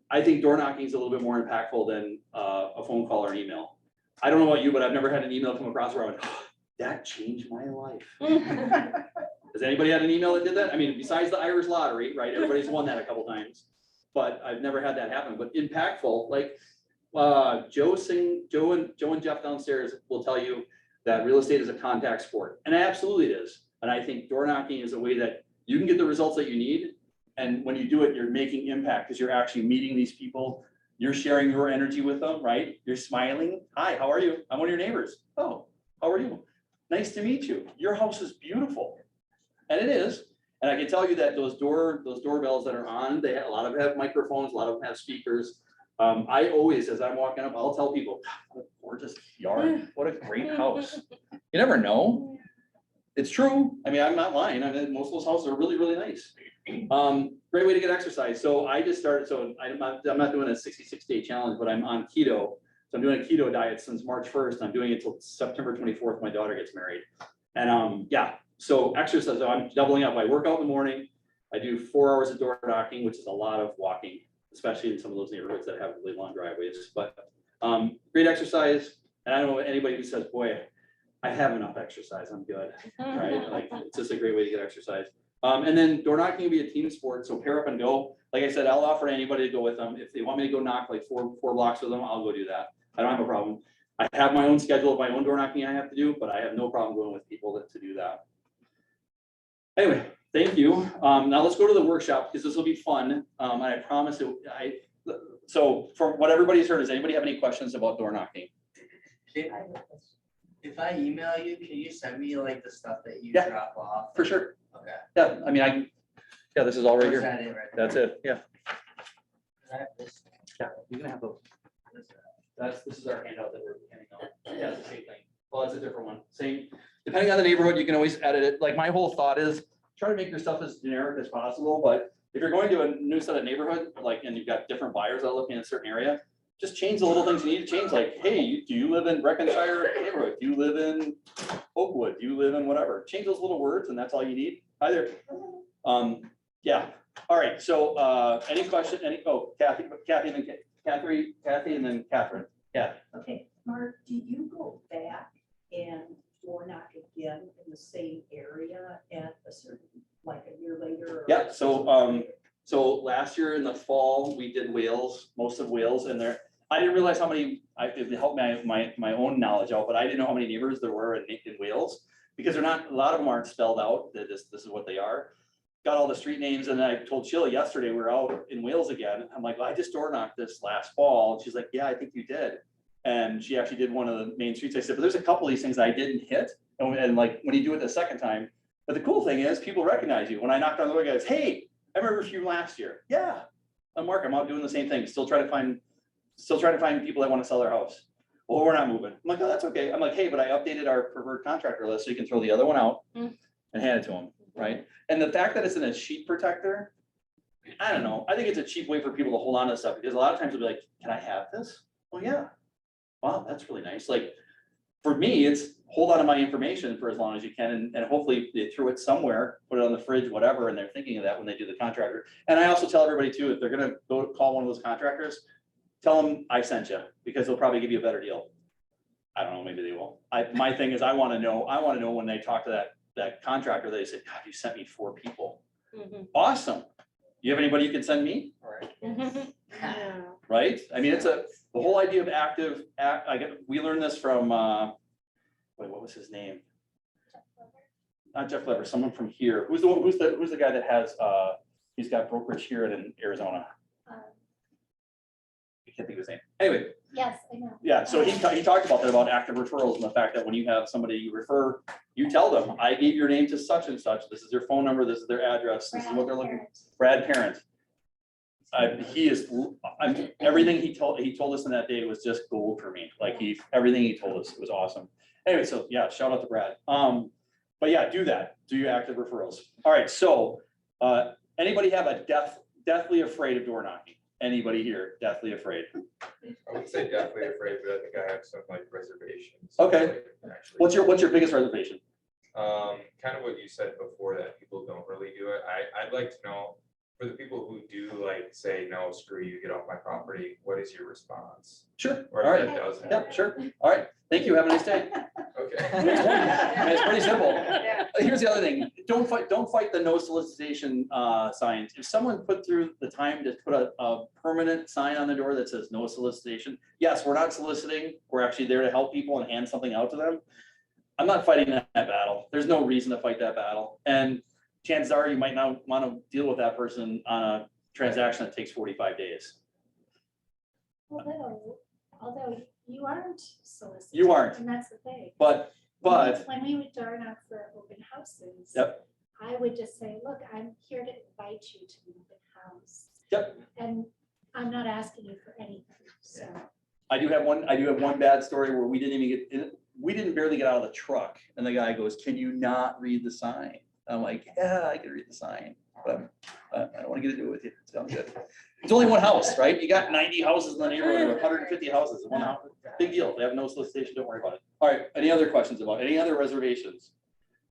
Speaker 2: I think door knocking is a little bit more impactful than a phone call or an email. I don't know about you, but I've never had an email come across where I went, oh, that changed my life. Has anybody had an email that did that? I mean, besides the Irish lottery, right? Everybody's won that a couple times, but I've never had that happen. But impactful, like Joe and Jeff downstairs will tell you that real estate is a contact sport, and absolutely it is. And I think door knocking is a way that you can get the results that you need. And when you do it, you're making impact because you're actually meeting these people. You're sharing your energy with them, right? You're smiling. Hi, how are you? I'm one of your neighbors. Oh, how are you? Nice to meet you. Your house is beautiful. And it is. And I can tell you that those doorbells that are on, a lot of them have microphones, a lot of them have speakers. I always, as I'm walking up, I'll tell people, God, what a gorgeous yard. What a great house. You never know. It's true. I mean, I'm not lying. I mean, most of those houses are really, really nice. Great way to get exercise. So I just started, so I'm not doing a 66-day challenge, but I'm on keto. So I'm doing a keto diet since March 1st. I'm doing it till September 24th. My daughter gets married. And yeah, so exercise, so I'm doubling up. I work out in the morning. I do 4 hours of door knocking, which is a lot of walking, especially in some of those neighborhoods that have really long driveways. But great exercise. And I don't know anybody who says, boy, I have enough exercise, I'm good, right? Like, it's just a great way to get exercise. And then door knocking will be a team sport, so pair up and go. Like I said, I'll offer to anybody to go with them. If they want me to go knock like four blocks with them, I'll go do that. I don't have a problem. I have my own schedule of my own door knocking I have to do, but I have no problem going with people to do that. Anyway, thank you. Now let's go to the workshop because this will be fun. And I promise it, so from what everybody's heard, does anybody have any questions about door knocking?
Speaker 3: If I email you, can you send me like the stuff that you
Speaker 2: Yeah.
Speaker 3: drop off?
Speaker 2: For sure.
Speaker 3: Okay.
Speaker 2: Yeah, I mean, yeah, this is all right
Speaker 3: Or is
Speaker 2: here.
Speaker 3: that it right
Speaker 2: That's it, yeah.
Speaker 3: there? I have this.
Speaker 2: Yeah, you can have those. This is our handout that we're handing out. Yeah, it's the same thing. Well, it's a different one. Same, depending on the neighborhood, you can always edit it. Like my whole thought is try to make your stuff as generic as possible, but if you're going to a new set of neighborhood, like, and you've got different buyers that look in a certain area, just change the little things you need to change. Like, hey, do you live in Breckenshire neighborhood? Do you live in Oakwood? Do you live in whatever? Change those little words and that's all you need. Hi there. Yeah. All right. So, any question, Kathy, and then Catherine. Yeah.
Speaker 4: Okay, Mark, do you go back and door knock again in the same area at a certain, like a year later? or-
Speaker 2: Yeah, so last year in the fall, we did Wales, most of Wales, and there, I didn't realize how many, it helped my own knowledge out, but I didn't know how many neighbors there were in Wales. Because they're not, a lot of them aren't spelled out, that this is what they are. Got all the street names, and I told Sheila yesterday, we were out in Wales again, I'm like, well, I just door knocked this last fall, and she's like, yeah, I think you did. And she actually did one of the main streets, I said, but there's a couple of these things I didn't hit, and like, when you do it the second time, but the cool thing is, people recognize you. When I knocked on the door, guys, hey, I remember you last year. Yeah, I'm Mark, I'm out doing the same thing, still trying to find people that want to sell their house. Well, we're not moving. I'm like, oh, that's okay. I'm like, hey, but I updated our preferred contractor list, so you can throw the other one out and hand it to them, right? And the fact that it's in a sheet protector, I don't know, I think it's a cheap way for people to hold on to stuff, because a lot of times they'll be like, can I have this? Well, yeah. Wow, that's really nice. Like, for me, it's hold on to my information for as long as you can, and hopefully they threw it somewhere, put it on the fridge, whatever, and they're thinking of that when they do the contractor. And I also tell everybody too, if they're gonna go call one of those contractors, tell them I sent you, because they'll probably give you a better deal. I don't know, maybe they will. My thing is, I wanna know when they talk to that contractor, they say, God, you sent me 4 people. Awesome. You have anybody you can send me?
Speaker 3: All right.
Speaker 1: Yeah.
Speaker 2: Right? I mean, the whole idea of we learned this from, what was his name? Not Jeff Lever, someone from here. Who's the guy that has, he's got brokerage here in Arizona? I can't think of his name. Anyway,
Speaker 1: Yes, I know.
Speaker 2: yeah, so he talked about that, about active referrals, and the fact that when you have somebody you refer, you tell them, I gave your name to such and such, this is their phone number, this is their address, this is what they're looking. Brad Parent. Everything he told us in that day was just gold for me. Like everything he told us was awesome. Anyway, so yeah, shout out to Brad. But yeah, do that. Do your active referrals. All right, so anybody have a deathly afraid of door knocking? Anybody here deathly afraid?
Speaker 5: I would say definitely afraid, but I think I have some like reservations.
Speaker 2: Okay.
Speaker 5: Like, actually.
Speaker 2: What's your biggest reservation?
Speaker 5: Kind of what you said before, that people don't really do it. I'd like to know, for the people who do like say, no, screw you, get off my property, what is your response?
Speaker 2: Sure.
Speaker 5: Or
Speaker 2: All
Speaker 5: if
Speaker 2: right.
Speaker 5: that doesn't.
Speaker 2: Yeah, sure. All right. Thank you. Have a nice day.
Speaker 5: Okay.
Speaker 2: It's pretty simple. Here's the other thing. Don't fight the no solicitation signs. If someone put through the time to put a permanent sign on the door that says no solicitation, yes, we're not soliciting. We're actually there to help people and hand something out to them. I'm not fighting that battle. There's no reason to fight that battle. And chances are you might not want to deal with that person on a transaction that takes 45 days.
Speaker 1: Although you aren't soliciting.
Speaker 2: You aren't.
Speaker 1: And that's the thing.
Speaker 2: But
Speaker 1: When we would door knock for open houses.
Speaker 2: Yep.
Speaker 1: I would just say, look, I'm here to invite you to the open house.
Speaker 2: Yep.
Speaker 1: And I'm not asking you for anything, so.
Speaker 2: I do have one bad story where we didn't barely get out of the truck, and the guy goes, can you not read the sign? I'm like, yeah, I can read the sign. but I don't want to get into it with you. It sounds good. It's only one house, right? You got 90 houses in the neighborhood, or 150 houses in one house. Big deal. They have no solicitation. Don't worry about it. All right. Any other questions about any other reservations?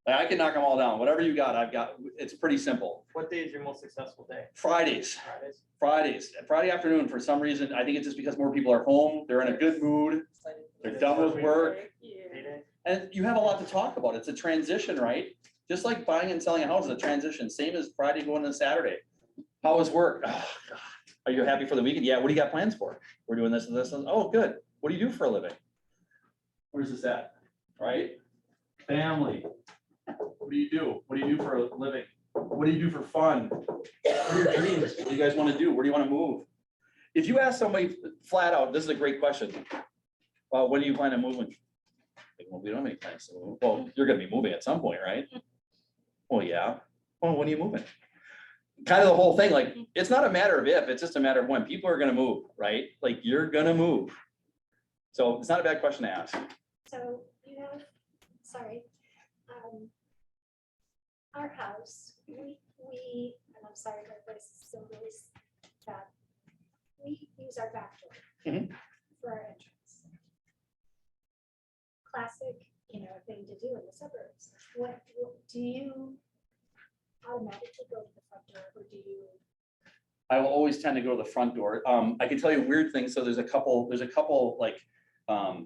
Speaker 2: I can knock them all down. Whatever you got, I've got. It's pretty simple.
Speaker 6: What day is your most successful day?
Speaker 2: Fridays.
Speaker 6: Fridays?
Speaker 2: Friday afternoon, for some reason, I think it's just because more people are home, they're in a good mood, they're done with work,
Speaker 6: Payday?
Speaker 2: and you have a lot to talk about. It's a transition, right? Just like buying and selling a house is a transition, same as Friday going to Saturday. How was work? Oh, God. Are you happy for the weekend? Yeah, what do you got plans for? We're doing this and this, and oh, good. What do you do for a living? Where's this at? Right? Family. What do you do? What do you do for a living? What do you do for fun? What are your dreams? What do you guys want to do? Where do you want to move? If you ask somebody flat out, this is a great question. Well, when do you plan on moving? Well, we don't have any plans to move. Well, you're gonna be moving at some point, right? Well, yeah. Well, when are you moving? Kind of the whole thing, like, it's not a matter of if, it's just a matter of when. People are gonna move, right? Like, you're gonna move. So it's not a bad question to ask.
Speaker 7: So, sorry. Our house, we, and I'm sorry, my voice is still really bad. We use our back door
Speaker 2: Mhm.
Speaker 7: for our entrance. Classic, thing to do in the suburbs. What do you automatically go to the front door, or do you?
Speaker 2: I will always tend to go to the front door. I can tell you weird things. So there's a couple like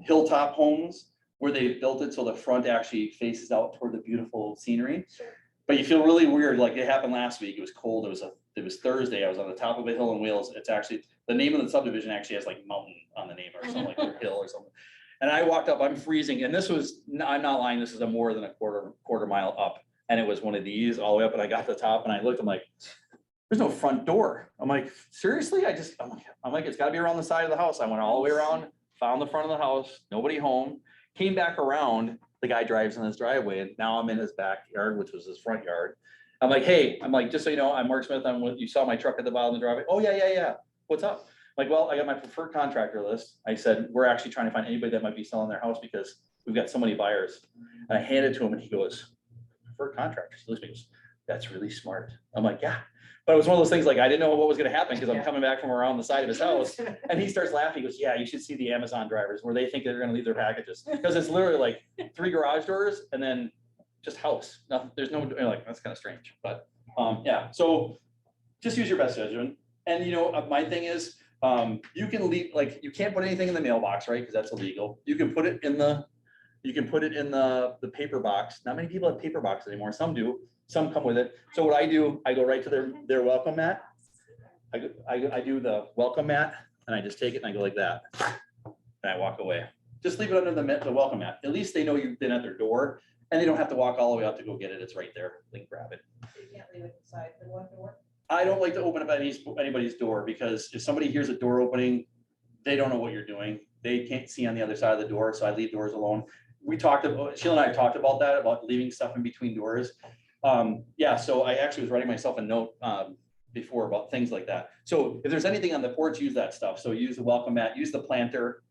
Speaker 2: hilltop homes where they built it so the front actually faces out toward the beautiful scenery.
Speaker 7: Sure.
Speaker 2: But you feel really weird, like it happened last week. It was cold. It was Thursday. I was on the top of a hill in Wales. It's actually, the name of the subdivision actually has like mountain on the name or something like or hill or something. And I walked up, I'm freezing. And this was, I'm not lying, this is a more than a quarter mile up. And it was one of these all the way up, and I got to the top and I looked, I'm like, there's no front door. I'm like, seriously? I'm like, it's gotta be around the side of the house. I went all the way around, found the front of the house, nobody home, came back around. The guy drives in his driveway, and now I'm in his backyard, which was his front yard. I'm like, hey, just so you know, I'm Mark Smith. You saw my truck at the bottom of the driveway. Oh, yeah. What's up? Like, well, I got my preferred contractor list. I said, we're actually trying to find anybody that might be selling their house because we've got so many buyers. And I handed it to him and he goes, preferred contractors. He goes, that's really smart. I'm like, yeah. But it was one of those things, like, I didn't know what was gonna happen because I'm coming back from around the side of his house. And he starts laughing. He goes, yeah, you should see the Amazon drivers where they think they're gonna leave their packages. Because it's literally like 3 garage doors and then just house. Nothing, there's no, you're like, that's kind of strange. But yeah, so just use your best judgment. And my thing is, you can leave, like, you can't put anything in the mailbox, right? Because that's illegal. You can put it in the paper box. Not many people have paper boxes anymore. Some do. Some come with it. So what I do, I go right to their welcome mat. I do the welcome mat and I just take it and I go like that. And I walk away. Just leave it under the welcome mat. At least they know you've been at their door and they don't have to walk all the way out to go get it. It's right there. They can grab it.
Speaker 4: You can't leave it inside the one door.
Speaker 2: I don't like to open up anybody's door because if somebody hears a door opening, they don't know what you're doing. They can't see on the other side of the door. So I leave doors alone. Sheila and I talked about that, about leaving stuff in between doors. Yeah, so I actually was writing myself a note before about things like that. So if there's anything on the porch, use that stuff. So use the welcome mat, use the planter,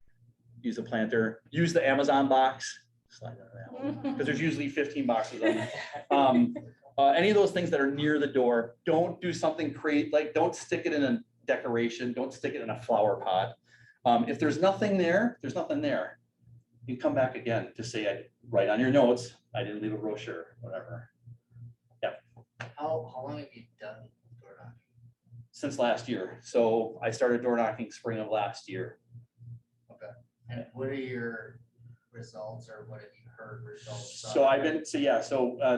Speaker 2: use the Amazon box. Slide under that one, because there's usually 15 boxes on there. Any of those things that are near the door, don't do something don't stick it in a decoration, don't stick it in a flower pot. If there's nothing there, there's nothing there. You come back again to say, write on your notes, I didn't leave a brochure, whatever.
Speaker 3: How long have you done door knocking?
Speaker 2: Since last year. So I started door knocking spring of last year.
Speaker 3: And what are your results, or what have you heard results?
Speaker 2: So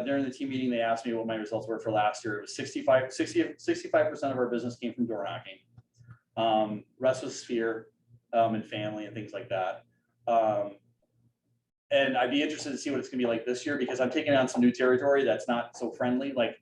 Speaker 2: during the team meeting, they asked me what my results were for last year. It was 65% of our business came from door knocking. Rest was sphere and family and things like that. And I'd be interested to see what it's gonna be like this year because I'm taking on some new territory that's not so friendly. Like,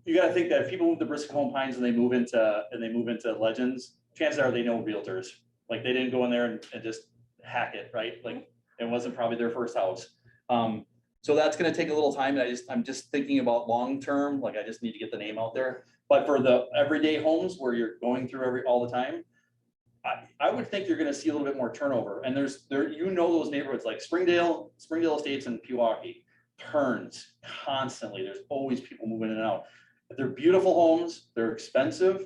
Speaker 2: you gotta think that if people move to Briscoe Pines and they move into Legends, chances are they know realtors. Like, they didn't go in there and just hack it, right? Like, it wasn't probably their first house. So that's gonna take a little time. And I'm just thinking about long-term, like I just need to get the name out there. But for the everyday homes where you're going through all the time, I would think you're gonna see a little bit more turnover. And those neighborhoods like Springdale Estates and Pewaukee. turns constantly. There's always people moving in and out. They're beautiful homes, they're expensive,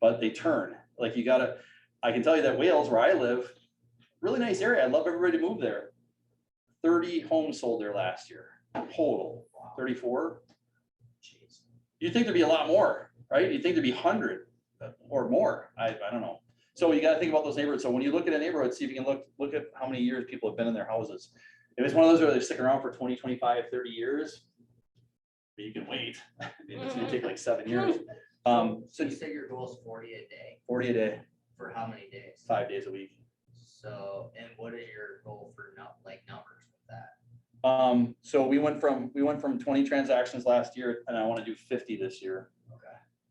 Speaker 2: but they turn. Like you gotta, I can tell you that Wales, where I live, really nice area. I'd love everybody to move there. 30 homes sold there last year, total, 34. You'd think there'd be a lot more, right? You'd think there'd be 100 or more. I don't know. So you gotta think about those neighborhoods. So when you look at a neighborhood, see if you can look at how many years people have been in their houses. If it's one of those where they stick around for 20, 25, 30 years, you can wait. It's gonna take like 7 years.
Speaker 3: So
Speaker 2: So
Speaker 3: you said your goal is 40 a day,
Speaker 2: 40 a day,
Speaker 3: for how many days?
Speaker 2: 5 days a week.
Speaker 3: So, and what is your goal for numbers with that?
Speaker 2: So we went from 20 transactions last year and I want to do 50 this year.
Speaker 3: Okay.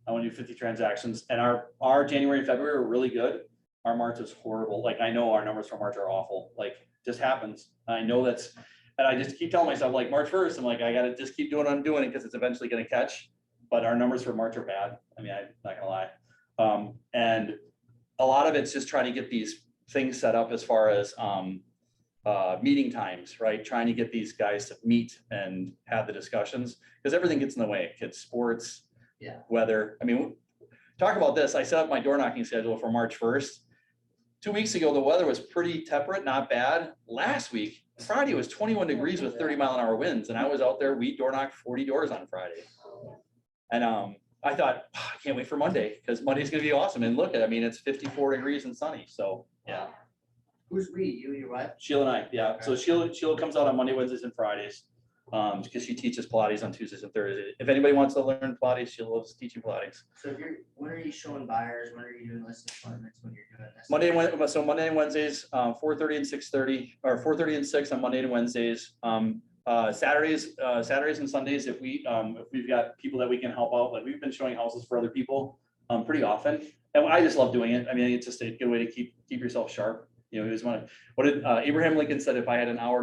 Speaker 2: I want to do 50 transactions and our January and February were really good. Our March is horrible. Like I know our numbers for March are awful. Like just happens. I know that's, and I just keep telling myself like March 1st, I'm like, I got to just keep doing what I'm doing it because it's eventually going to catch. But our numbers for March are bad. I mean, I'm not gonna lie. And a lot of it's just trying to get these things set up as far as meeting times, right? Trying to get these guys to meet and have the discussions because everything gets in the way. Kids, sports,
Speaker 3: Yeah.
Speaker 2: weather. I mean, talk about this. I set up my door knocking schedule for March 1st. 2 weeks ago, the weather was pretty temperate, not bad. Last week, Friday was 21 degrees with 30-mile-an-hour winds, and I was out there. We door knocked 40 doors on Friday. And I thought, I can't wait for Monday because Monday's gonna be awesome. And look at, I mean, it's 54 degrees and sunny. So yeah,
Speaker 3: Who's we, you, your wife?
Speaker 2: Sheila and I, yeah. So Sheila comes out on Monday, Wednesdays, and Fridays. Because she teaches Pilates on Tuesdays and Thursdays. If anybody wants to learn Pilates, she loves teaching Pilates.
Speaker 3: So when are you showing buyers? When are you doing listing appointments when you're doing this?
Speaker 2: Monday and Wednesdays, 4:30 and 6:30, or 4:30 and 6 on Monday and Wednesdays. Saturdays and Sundays, if we've got people that we can help out, like we've been showing houses for other people pretty often. And I just love doing it. I mean, it's just a good way to keep yourself sharp. You know, he was what did Abraham Lincoln said, if I had an hour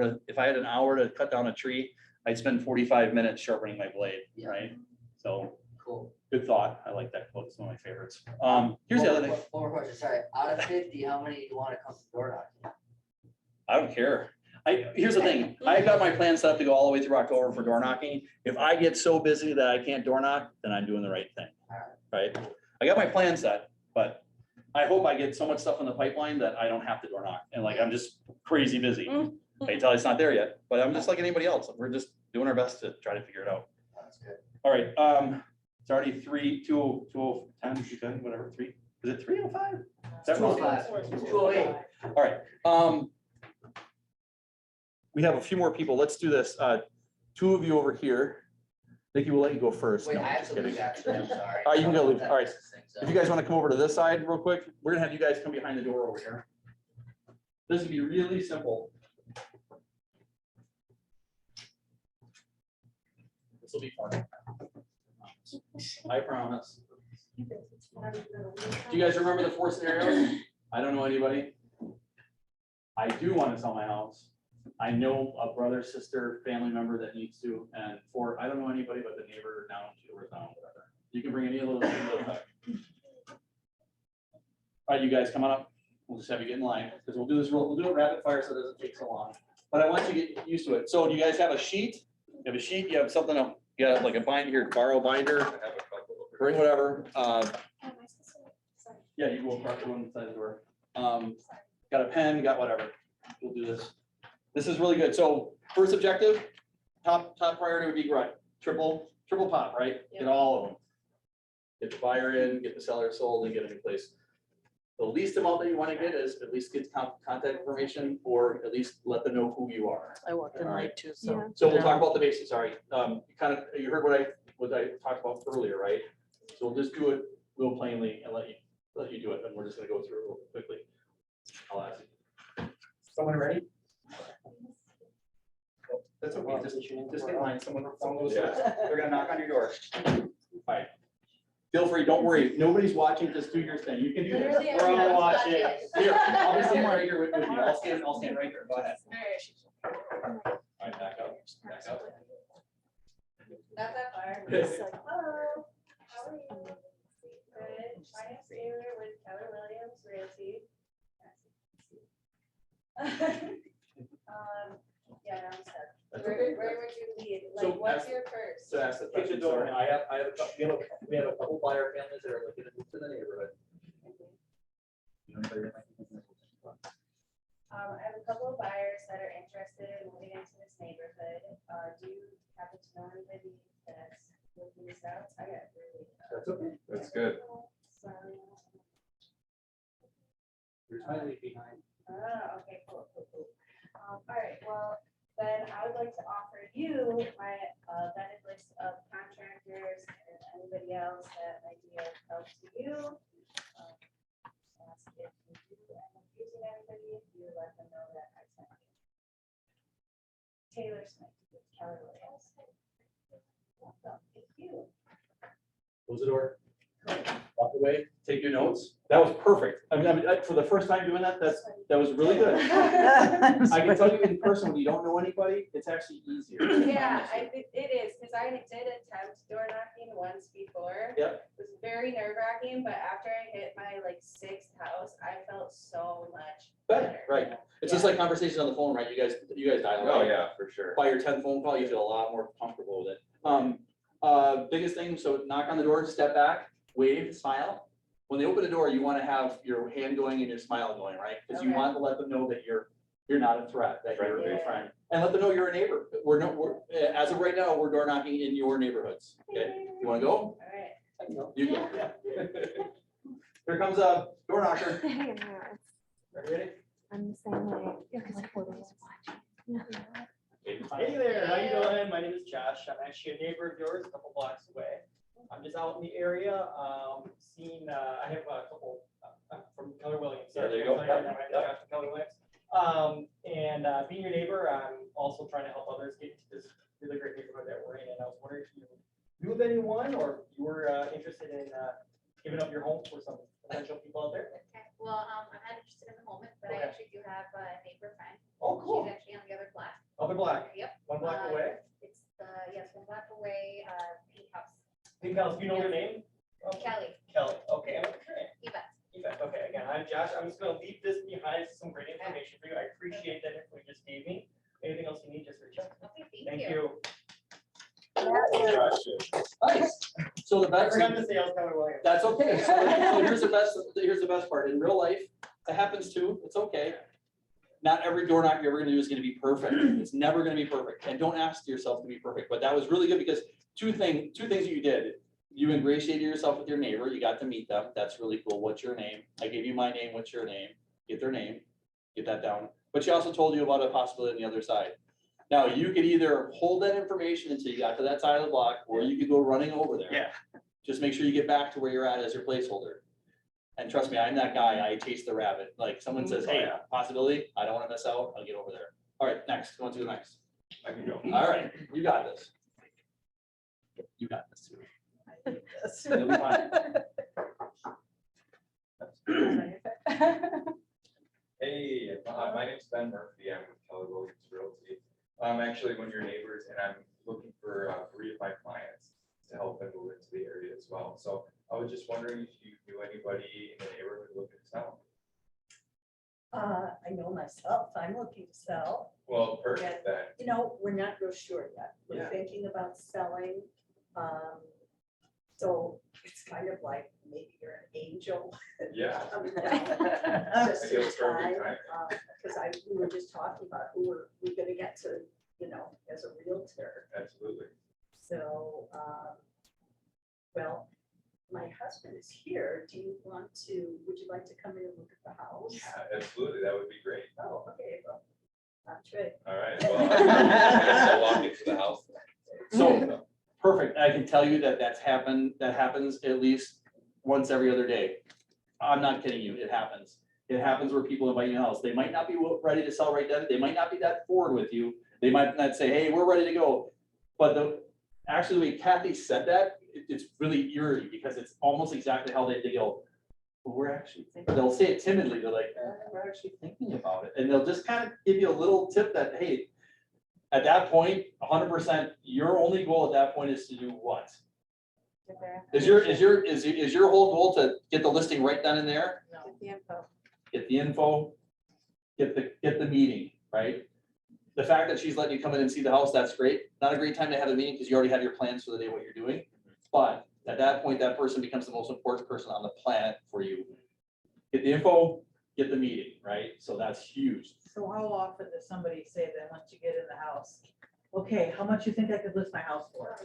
Speaker 2: to cut down a tree, I'd spend 45 minutes sharpening my blade,
Speaker 3: Yeah.
Speaker 2: right? So
Speaker 3: Cool.
Speaker 2: good thought. I like that quote. It's one of my favorites. Here's the other thing.
Speaker 3: One more question, sorry. Out of 50, how many do you want to come to door knocking?
Speaker 2: I don't care. Here's the thing. I got my plan set up to go all the way through October for door knocking. If I get so busy that I can't door knock, then I'm doing the right thing, right? I got my plan set, but I hope I get so much stuff in the pipeline that I don't have to door knock. And like, I'm just crazy busy. I can tell it's not there yet, but I'm just like anybody else. We're just doing our best to try to figure it out.
Speaker 3: That's good.
Speaker 2: All right, it's already 10, whatever, 3. Is it 3:05? Is that wrong?
Speaker 3: 208.
Speaker 2: All right, we have a few more people. Let's do this. 2 of you over here. Nikki, we'll let you go first.
Speaker 3: Wait,
Speaker 2: No,
Speaker 3: I have
Speaker 2: just
Speaker 3: to leave
Speaker 2: kidding.
Speaker 3: actually, I'm sorry.
Speaker 2: All right, you can go leave.
Speaker 3: That
Speaker 2: All right.
Speaker 3: messes things up.
Speaker 2: If you guys want to come over to this side real quick, we're gonna have you guys come behind the door over here. This will be really simple. This will be fun. I promise. Do you guys remember the 4 scenarios? I don't know anybody. I do want to sell my house. I know a brother, sister, family member that needs to, and 4, I don't know anybody but the neighbor down, 2 doors down, whatever. You can bring any little thing. All right, you guys come on up. We'll just have you get in line because we'll do it rapid fire so it doesn't take so long. But I want you to get used to it. So do you guys have a sheet? You have a sheet, you have something, you got like a binder here, borrow binder, bring whatever.
Speaker 7: Am I supposed to- sorry.
Speaker 2: Yeah, you go across the one side of the door. Got a pen, got whatever. We'll do this. This is really good. So first objective, top priority would be right, triple pop, right? Get all of them. Get the buyer in, get the seller sold, and get it in place. The least amount that you want to get is at least get contact information, or at least let them know who you are.
Speaker 8: I walked in
Speaker 2: All right.
Speaker 8: late too, so.
Speaker 2: So we'll talk about the basics, sorry. You heard what I talked about earlier, right? So we'll just do it real plainly and let you do it, and we're just gonna go through it real quickly. I'll ask you. Someone ready? That's okay, just get in line, someone goes first. They're gonna knock on your door. Fine. Feel free, don't worry, nobody's watching, just do your thing, you can do this.
Speaker 1: Literally
Speaker 2: We're all
Speaker 1: everyone's
Speaker 2: watching.
Speaker 1: watching.
Speaker 2: Here, I'll be standing right here with you, I'll stand right there, go ahead. All right, back up.
Speaker 1: Not that far.
Speaker 7: It's like,
Speaker 1: Hello, how are you? Good. Finance Taylor with Keller Williams Realty. Yeah, no, I'm stuck.
Speaker 2: That's
Speaker 1: Where would you lead?
Speaker 2: So
Speaker 1: Like, what's
Speaker 2: ask-
Speaker 1: your first?
Speaker 2: So ask the
Speaker 6: Kick the
Speaker 2: question,
Speaker 6: door
Speaker 2: so
Speaker 6: in.
Speaker 2: we have a couple buyer families that are looking to move to the neighborhood.
Speaker 1: I have a couple of buyers that are interested in moving into this neighborhood. Do you happen to know anybody that's looking this out? I got really.
Speaker 2: That's okay.
Speaker 5: That's good.
Speaker 1: Sorry.
Speaker 2: You're slightly behind.
Speaker 1: Okay, cool. All right, well, then I would like to offer you my vetted list of contractors and anybody else that might be of help to you. Ask if you do end up using anybody, you let them know that I sent you. Taylor Smith with Keller Williams. Welcome, thank you.
Speaker 2: Close the door. Walk away, take your notes. That was perfect. I mean, for the first time doing that, that was really good. I can tell you in person, when you don't know anybody, it's actually easier.
Speaker 1: Yeah, it is, because I did attempt door knocking once before.
Speaker 2: Yep.
Speaker 1: It was very nerve wracking, but after I hit my like sixth house, I felt so much better.
Speaker 2: Right. It's just like conversations on the phone, right? You guys dial.
Speaker 5: Oh,
Speaker 2: right?
Speaker 5: yeah, for sure.
Speaker 2: By your 10th phone call, you feel a lot more comfortable with it. Biggest thing, so knock on the door, step back, wave, smile. When they open the door, you want to have your hand going and your smile going, right? Because you
Speaker 1: Okay.
Speaker 2: want to let them know that you're not a threat, that you're a
Speaker 1: Right.
Speaker 2: friend. And let them know you're a neighbor. As of right now, we're door knocking in your neighborhoods, okay? You want to go?
Speaker 1: All right.
Speaker 2: You go. Here comes a door knocker.
Speaker 8: Hang in there.
Speaker 2: Ready?
Speaker 8: I'm the same way. Because everyone's watching.
Speaker 6: Hey there, how you doing? My name is Josh. I'm actually a neighbor of yours, a couple blocks away. I'm just out in the area, I have a couple from Keller Williams.
Speaker 2: Yeah, there you go.
Speaker 6: Sorry,
Speaker 2: Yep,
Speaker 6: I'm
Speaker 2: yep.
Speaker 6: Josh from Keller Williams. Being your neighbor, I'm also trying to help others get into this really great neighborhood that we're in. And I was wondering if you knew of anyone or you were interested in giving up your home for some potential people out there.
Speaker 9: Okay, well, I'm not interested in the moment, but I
Speaker 6: Okay.
Speaker 9: actually do have a neighbor friend.
Speaker 6: Oh, cool.
Speaker 9: She's actually on the other block.
Speaker 6: Other block,
Speaker 9: Yep.
Speaker 6: one block away.
Speaker 9: It's yes, 1 block away, Pink House,
Speaker 6: Pink House, do you know their name?
Speaker 9: Kelly,
Speaker 6: Kelly, okay, okay.
Speaker 9: Yvette.
Speaker 6: Yvette, okay, again, I'm Josh, I'm just gonna leave this behind, some great information for you, I appreciate that info you just gave me. Anything else you need, just reach out.
Speaker 9: Okay,
Speaker 6: Thank
Speaker 9: thank
Speaker 6: you.
Speaker 2: Nice. So the
Speaker 6: I
Speaker 2: best.
Speaker 6: forgot to say I was Keller Williams.
Speaker 2: That's okay. So here's the best part. In real life, it happens too. It's okay. Not every door knock you're ever gonna do is gonna be perfect. It's never gonna be perfect. And don't ask yourself to be perfect. But that was really good because two things that you did. You ingratiated yourself with your neighbor. You got to meet them. That's really cool. What's your name? I gave you my name. What's your name? Get their name. Get that down. But she also told you about a possibility on the other side. Now, you could either hold that information until you got to that side of the block, or you could go running over there.
Speaker 6: Yeah.
Speaker 2: Just make sure you get back to where you're at as your placeholder. And trust me, I'm that guy. I chase the rabbit. Like someone says,
Speaker 6: Oh,
Speaker 2: hey,
Speaker 6: yeah.
Speaker 2: possibility, I don't want to miss out. I'll get over there. All right, next. Go on to the next.
Speaker 5: I can go.
Speaker 2: All right, you got this. You got this.
Speaker 4: I hate this.
Speaker 2: You'll be fine.
Speaker 5: Hey, my name's Ben Murphy. I'm with Keller Williams Realty. I'm actually one of your neighbors and I'm looking for 3 of my clients to help them move into the area as well. So I was just wondering if you knew anybody in the neighborhood looking to sell.
Speaker 4: I know myself, I'm looking to sell.
Speaker 5: Well, perfect then.
Speaker 4: You know, we're not real sure yet. We're
Speaker 5: Yeah.
Speaker 4: thinking about selling. So it's kind of like maybe you're an angel.
Speaker 5: Yeah.
Speaker 4: coming down just
Speaker 5: I feel
Speaker 4: in
Speaker 5: it's perfect
Speaker 4: time,
Speaker 5: timing.
Speaker 4: Because we were just talking about who we're gonna get to, as a realtor.
Speaker 5: Absolutely.
Speaker 4: So, well, my husband is here. Would you like to come in and look at the house?
Speaker 5: Yeah, absolutely. That would be great.
Speaker 4: Oh, okay, well, that's right.
Speaker 5: All right. Well, I guess I'll walk into the house.
Speaker 2: So, perfect. I can tell you that that happens at least once every other day. I'm not kidding you. It happens. It happens where people invite you to the house. They might not be ready to sell right then. They might not be that forward with you. They might not say, hey, we're ready to go. But actually, the way Kathy said that, it's really eerie because it's almost exactly how they go, well, we're actually thinking. They'll say it timidly. They're like, we're actually thinking about it. And they'll just kind of give you a little tip that, hey, at that point, 100%, your only goal at that point is to do what? Is your whole goal to get the listing right then and there?
Speaker 1: Get the info.
Speaker 2: Get the info, get the meeting, right? the fact that she's letting you come in and see the house, that's great. Not a great time to have a meeting because you already have your plans for the day, what you're doing. But at that point, that person becomes the most important person on the planet for you. Get the info, get the meeting, right? So that's huge.
Speaker 10: So how often does somebody say that once you get in the house, okay, how much you think I could list my house for?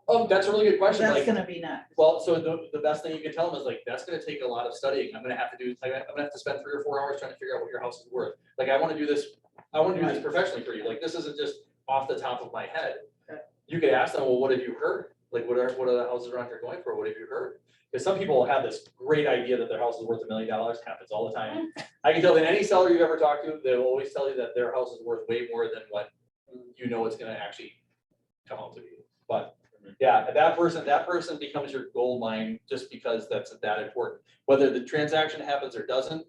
Speaker 2: Oh, that's a really good question.
Speaker 10: That's
Speaker 2: Like,
Speaker 10: gonna be next.
Speaker 2: well, so the best thing you can tell them is like, that's gonna take a lot of studying. I'm gonna have to spend 3 or 4 hours trying to figure out what your house is worth. Like, I wanna do this professionally for you. Like, this isn't just off the top of my head.
Speaker 10: Okay.
Speaker 2: You could ask them, well, what have you heard? Like, what are the houses around here going for? What have you heard? Because some people have this great idea that their house is worth $1 million, happens all the time. I can tell that any seller you've ever talked to, they will always tell you that their house is worth way more than what you know it's gonna actually come out to be. But yeah, that person becomes your gold mine just because that's that important. Whether the transaction happens or doesn't,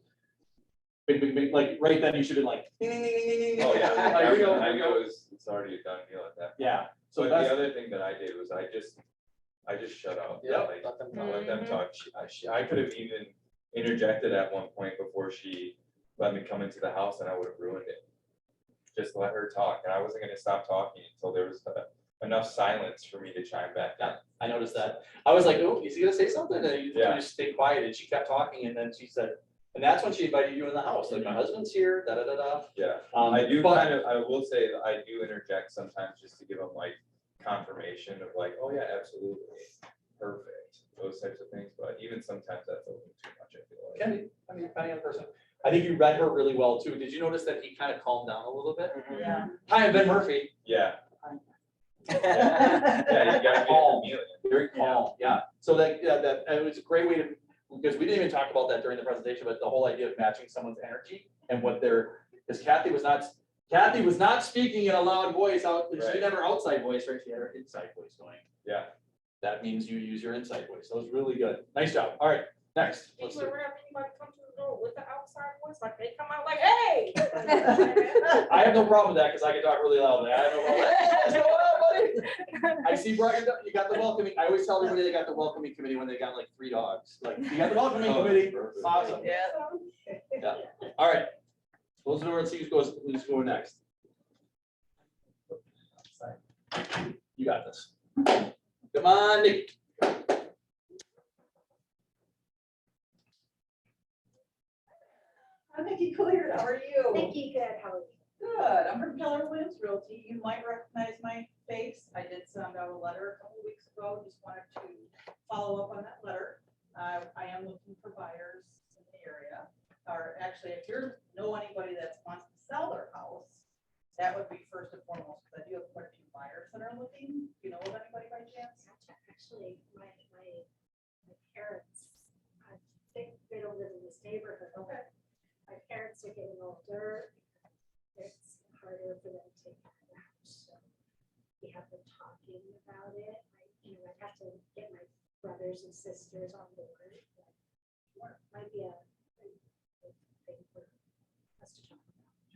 Speaker 2: bing, bing, bing, like right then you should have been like, ding, ding, ding, ding, ding, ding.
Speaker 5: Oh, yeah,
Speaker 2: Like, you know,
Speaker 5: I know it's already a done deal at that.
Speaker 2: yeah, so
Speaker 5: But
Speaker 2: that's,
Speaker 5: the other thing that I did was I just shut up.
Speaker 2: Yep.
Speaker 5: Like,
Speaker 6: Let them
Speaker 5: I
Speaker 6: talk.
Speaker 5: let them talk. I could have even interjected at one point before she let me come into the house and I would have ruined it. Just let her talk, and I wasn't gonna stop talking until there was enough silence for me to chime back in.
Speaker 2: I noticed that. I was like, oh, is he gonna say something? And you
Speaker 5: Yeah.
Speaker 2: just stayed quiet and she kept talking and then she said, and that's when she invited you in the house, like my husband's here, da, da, da, da.
Speaker 5: Yeah,
Speaker 2: I do
Speaker 5: I will say that I do interject sometimes just to give them like confirmation of like, oh yeah, absolutely, perfect, those types of things, but even sometimes that's a little too much, I feel like.
Speaker 2: Can be, I mean, depending on the person. I think you read her really well too. Did you notice that he kind of calmed down a little bit?
Speaker 10: Yeah.
Speaker 2: Hi, I'm Ben Murphy.
Speaker 5: Yeah, yeah, you gotta get a chameleon.
Speaker 2: Very calm, yeah. So that, yeah, that, it was a great way to, because we didn't even talk about that during the presentation, but the whole idea of matching someone's energy and what they're, because Kathy was not speaking in a loud voice out, she
Speaker 5: Right.
Speaker 2: didn't have her outside voice, right? She had her inside voice going.
Speaker 5: Yeah.
Speaker 2: That means you use your inside voice. That was really good. Nice job. All right, next.
Speaker 9: Did
Speaker 2: Let's
Speaker 9: you
Speaker 2: see.
Speaker 9: ever have anybody come to the door with the outside voice, like they come out like, hey?
Speaker 2: I have no problem with that because I can talk really loudly. I have no problem. Hey, what's going on, buddy? I see, brought you got the welcoming. I always tell everybody they got the welcoming committee when they got like 3 dogs. Like, you got the welcoming
Speaker 5: Oh,
Speaker 2: committee.
Speaker 5: perfect.
Speaker 2: Awesome.
Speaker 10: Yeah.
Speaker 2: All right. Close the door and see who's going next. You got this. Come on, Nick.
Speaker 4: I'm Nikki Clear, how are you?
Speaker 7: Nikki, good, how are you?
Speaker 4: Good, I'm from Keller Williams Realty. You might recognize my face. I did send out a letter a couple weeks ago. Just wanted to follow up on that letter. I am looking for buyers in the area. Or actually, if you know anybody that wants to sell their house, that would be first and foremost, because I do have quite a few buyers that are looking. Do you know of anybody by chance?
Speaker 7: Actually, my parents, I think they don't live in this neighborhood.
Speaker 4: Okay.
Speaker 7: My parents are getting older. It's harder for them to take care of the house, so we have been talking about it. I'd have to get my brothers and sisters on board. But might be a thing for us to talk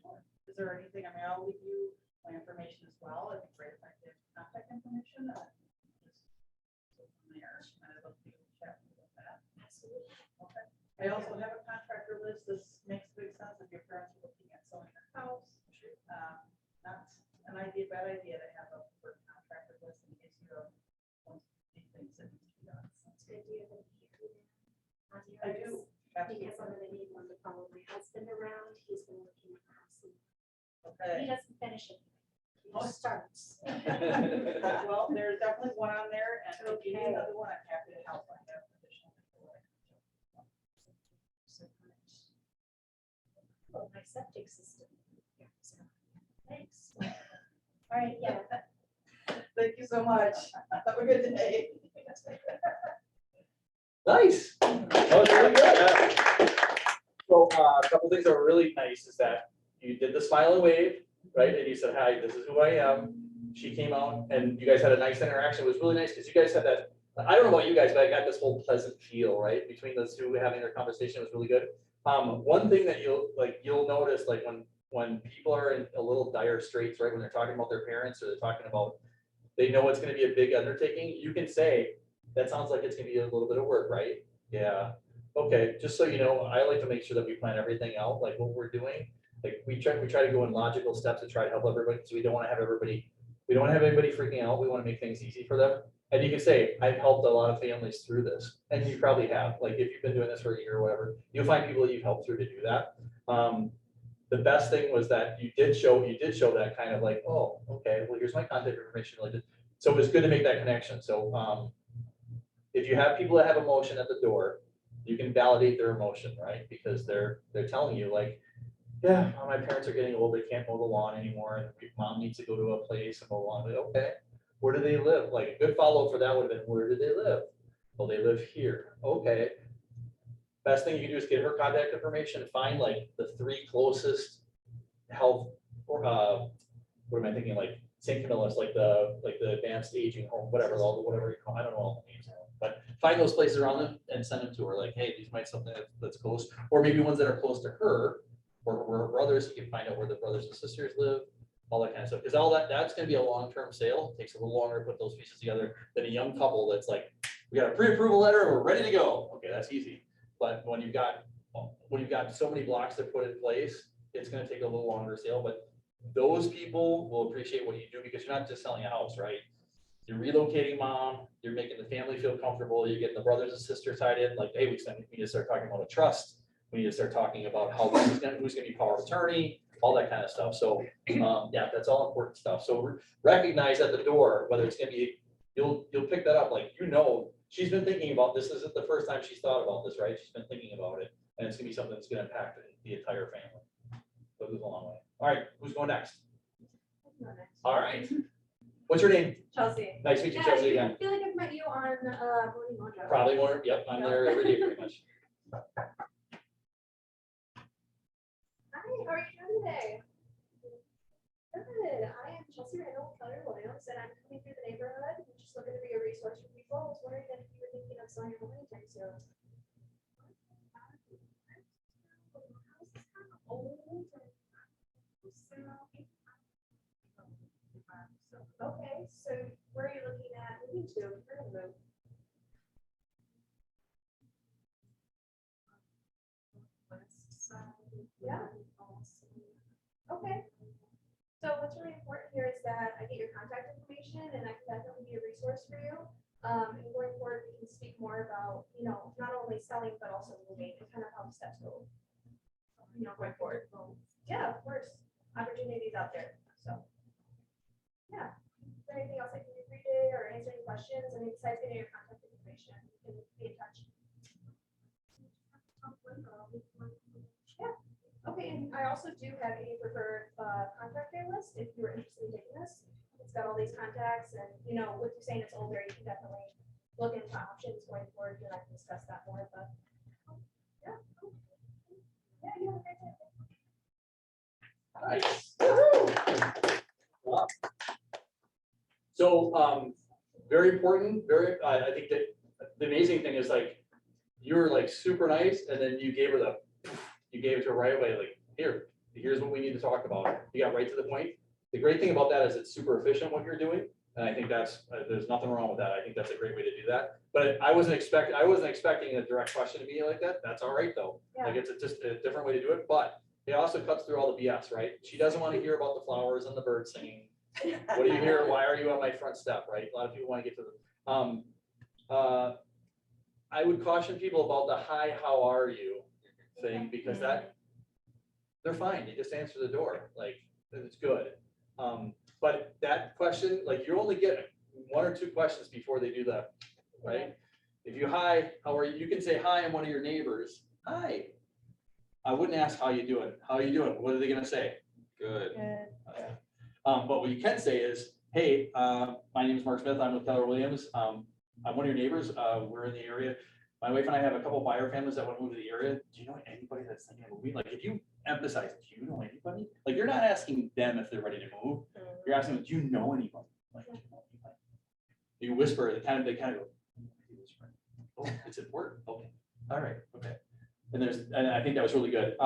Speaker 7: about.
Speaker 4: Is there anything, I mean, I'll leave you my information as well. It'd be great if I could get contact information. Just go from there, and I'd love to chat with you about that.
Speaker 7: Absolutely.
Speaker 4: Okay. I also have a contractor list. This makes big sense if your parents are looking at selling their house. Not an idea, bad idea to have a preferred contractor list in case you have one of these things that need to be done.
Speaker 7: Sounds good. Do you have any on yours?
Speaker 4: I do.
Speaker 7: Because I'm gonna need one to follow my husband around. He's been working on the house. And he
Speaker 4: Okay.
Speaker 7: doesn't finish it. He
Speaker 4: Oh.
Speaker 7: just starts.
Speaker 4: Well, there's definitely one on there, and if you need
Speaker 7: Okay.
Speaker 4: another one, I'm happy to help. I have additional people.
Speaker 7: Oh, my septic system. Yeah, so, thanks. All right, yeah.
Speaker 4: Thank you so much. Have a good day.
Speaker 2: Nice. That was really good. So a couple things that were really nice is that you did the smile and wave, right? And you said, hi, this is who I am. She came out and you guys had a nice interaction. It was really nice because you guys had that, I don't know about you guys, but I got this whole pleasant feel, right? Between those two having their conversation was really good. One thing that you'll notice, like when people are in a little dire straits, right? When they're talking about their parents or they're talking about, they know it's gonna be a big undertaking, you can say, that sounds like it's gonna be a little bit of work, right? Yeah, okay, just so you know, I like to make sure that we plan everything out, like what we're doing. Like, we try to go in logical steps to try to help everybody, because we don't want to have everybody freaking out. We want to make things easy for them. And you can say, I've helped a lot of families through this, and you probably have, like, if you've been doing this for a year or whatever, you'll find people that you've helped through to do that. The best thing was that you did show that kind of like, oh, okay, well, here's my contact information. Like, so it was good to make that connection. So, if you have people that have emotion at the door, you can validate their emotion, right? Because they're telling you like, yeah, my parents are getting old, they can't mow the lawn anymore, and mom needs to go to a place and mow the lawn. Like, okay, where do they live? Like, a good follow-up for that would have been, where do they live? Well, they live here. Okay. Best thing you can do is get her contact information and find like the 3 closest health, or what am I thinking, like St. Camilla's, like the advanced aging home, whatever you call, I don't know all the names. But find those places around them and send them to her, like, hey, these might something that's close, or maybe ones that are close to her, or her brothers. You can find out where the brothers and sisters live, all that kind of stuff. Because all that's gonna be a long-term sale. It takes a little longer to put those pieces together than a young couple that's like, we got a pre-approval letter and we're ready to go. Okay, that's easy. But when you've got so many blocks to put in place, it's gonna take a little longer sale. But those people will appreciate what you do, because you're not just selling a house, right? You're relocating mom, you're making the family feel comfortable, you're getting the brothers and sisters tied in, like, hey, we need to start talking about a trust. We need to start talking about how who's gonna be power of attorney, all that kind of stuff. So, yeah, that's all important stuff. So recognize at the door, whether it's gonna be, you'll pick that up, like, she's been thinking about this. This isn't the first time she's thought about this, right? She's been thinking about it, and it's gonna be something that's gonna impact the entire family. So it goes a long way. All right, who's going next? All right. What's your name?
Speaker 1: Chelsea.
Speaker 2: Nice to meet you, Chelsea, again.
Speaker 9: I feel like I've met you on Morning Mojo.
Speaker 2: Probably more. Yep, I'm there every day pretty much.
Speaker 9: Hi, how are you doing today? Good. I am Chelsea Randall, Keller Williams, and I'm coming through the neighborhood. I'm just looking to be a resource for people. I was wondering if you were thinking of selling your home anytime soon. Okay, so where are you looking at moving to? Where to move? Yeah. Okay. So what's really important here is that I get your contact information, and I can definitely be a resource for you. And going forward, we can speak more about, not only selling, but also moving, and kind of how the steps go. Going forward. Yeah, of course. Opportunities out there. So, yeah. Is there anything else I can do for you today, or answer any questions? I mean, besides getting your contact information, you can be in touch. Yeah. Okay, and I also do have a preferred contractor list if you were interested in taking this. It's got all these contacts, and with you saying it's older, you can definitely look into options going forward, and I can discuss that more. But yeah, yeah, you have a great day.
Speaker 2: Nice. Wow. So, very important, I think that the amazing thing is, like, you were like super nice, and then you gave it to her right away, like, here's what we need to talk about. You got right to the point. The great thing about that is it's super efficient what you're doing. And I think that's, there's nothing wrong with that. I think that's a great way to do that. But I wasn't expecting a direct question to be like that. That's all right though.
Speaker 1: Yeah.
Speaker 2: Like, it's just a different way to do it, but it also cuts through all the BS, right? She doesn't want to hear about the flowers and the birds singing. What do you hear? Why are you on my front step, right? A lot of people want to get to the, I would caution people about the hi, how are you thing, because they're fine. You just answer the door. Like, it's good. But that question, like, you only get 1 or 2 questions before they do that, right? If you hi, how are you? You can say, hi, I'm one of your neighbors. Hi. I wouldn't ask how you doing. How are you doing? What are they gonna say? Good. But what you can say is, hey, my name is Mark Smith. I'm with Keller Williams. I'm one of your neighbors. We're in the area. My wife and I have a couple buyer families that want to move to the area. Do you know anybody that's thinking of moving? Like, if you emphasize, do you know anybody? Like, you're not asking them if they're ready to move. You're asking them, do you know anybody? Like, do you know anybody? You whisper, they kind of go, oh, it's important. Okay. All right. Okay. And I think that was really good.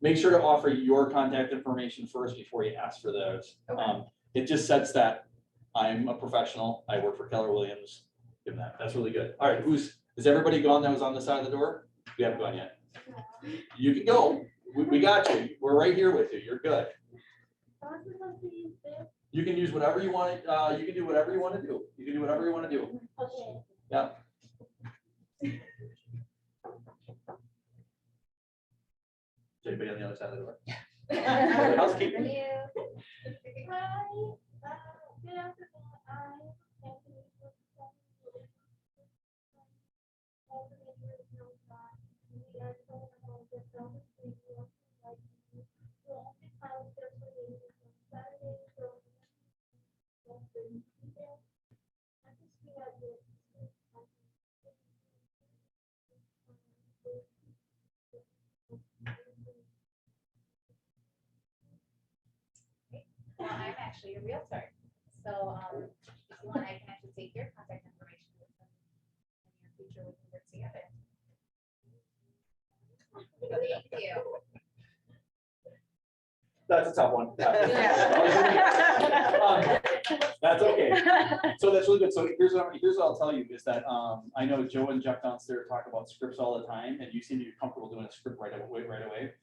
Speaker 2: Make sure to offer your contact information first before you ask for those. It just sets that I'm a professional. I work for Keller Williams. Give them that. That's really good. All right. Is everybody gone that was on the side of the door? We haven't gone yet. You can go. we got you. We're right here with you. You're good. You can use whatever you want, you can do whatever you want to do. You can do whatever you want to do.
Speaker 7: Okay.
Speaker 2: Yeah. Is anybody on the other side of the door? Housekeeping.
Speaker 9: Hi, good afternoon. I'm Anthony. We are going about the film. Well, I'm actually a realtor, so, if you want, I can actually take your contact information with them. In your future, we can work together. Thank you.
Speaker 2: That's a tough one. That's okay. So that's really good. So here's what I'll tell you is that, I know Joe and Jeff downstairs talk about scripts all the time, and you seem to be comfortable doing a script right away.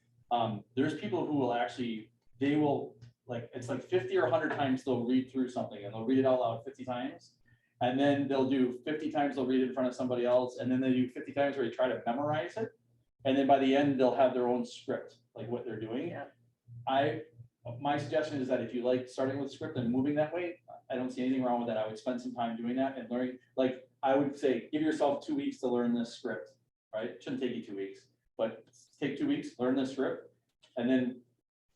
Speaker 2: There's people who will actually, they will, like, it's like 50 or 100 times they'll read through something and they'll read it out loud 50 times. And then they'll do 50 times, they'll read it in front of somebody else. And then they do 50 times where they try to memorize it. And then by the end, they'll have their own script, like what they're doing. My suggestion is that if you like starting with script and moving that way, I don't see anything wrong with that. I would spend some time doing that and learning. Like, I would say, give yourself 2 weeks to learn this script, right? It shouldn't take you 2 weeks, but take 2 weeks, learn this script. And then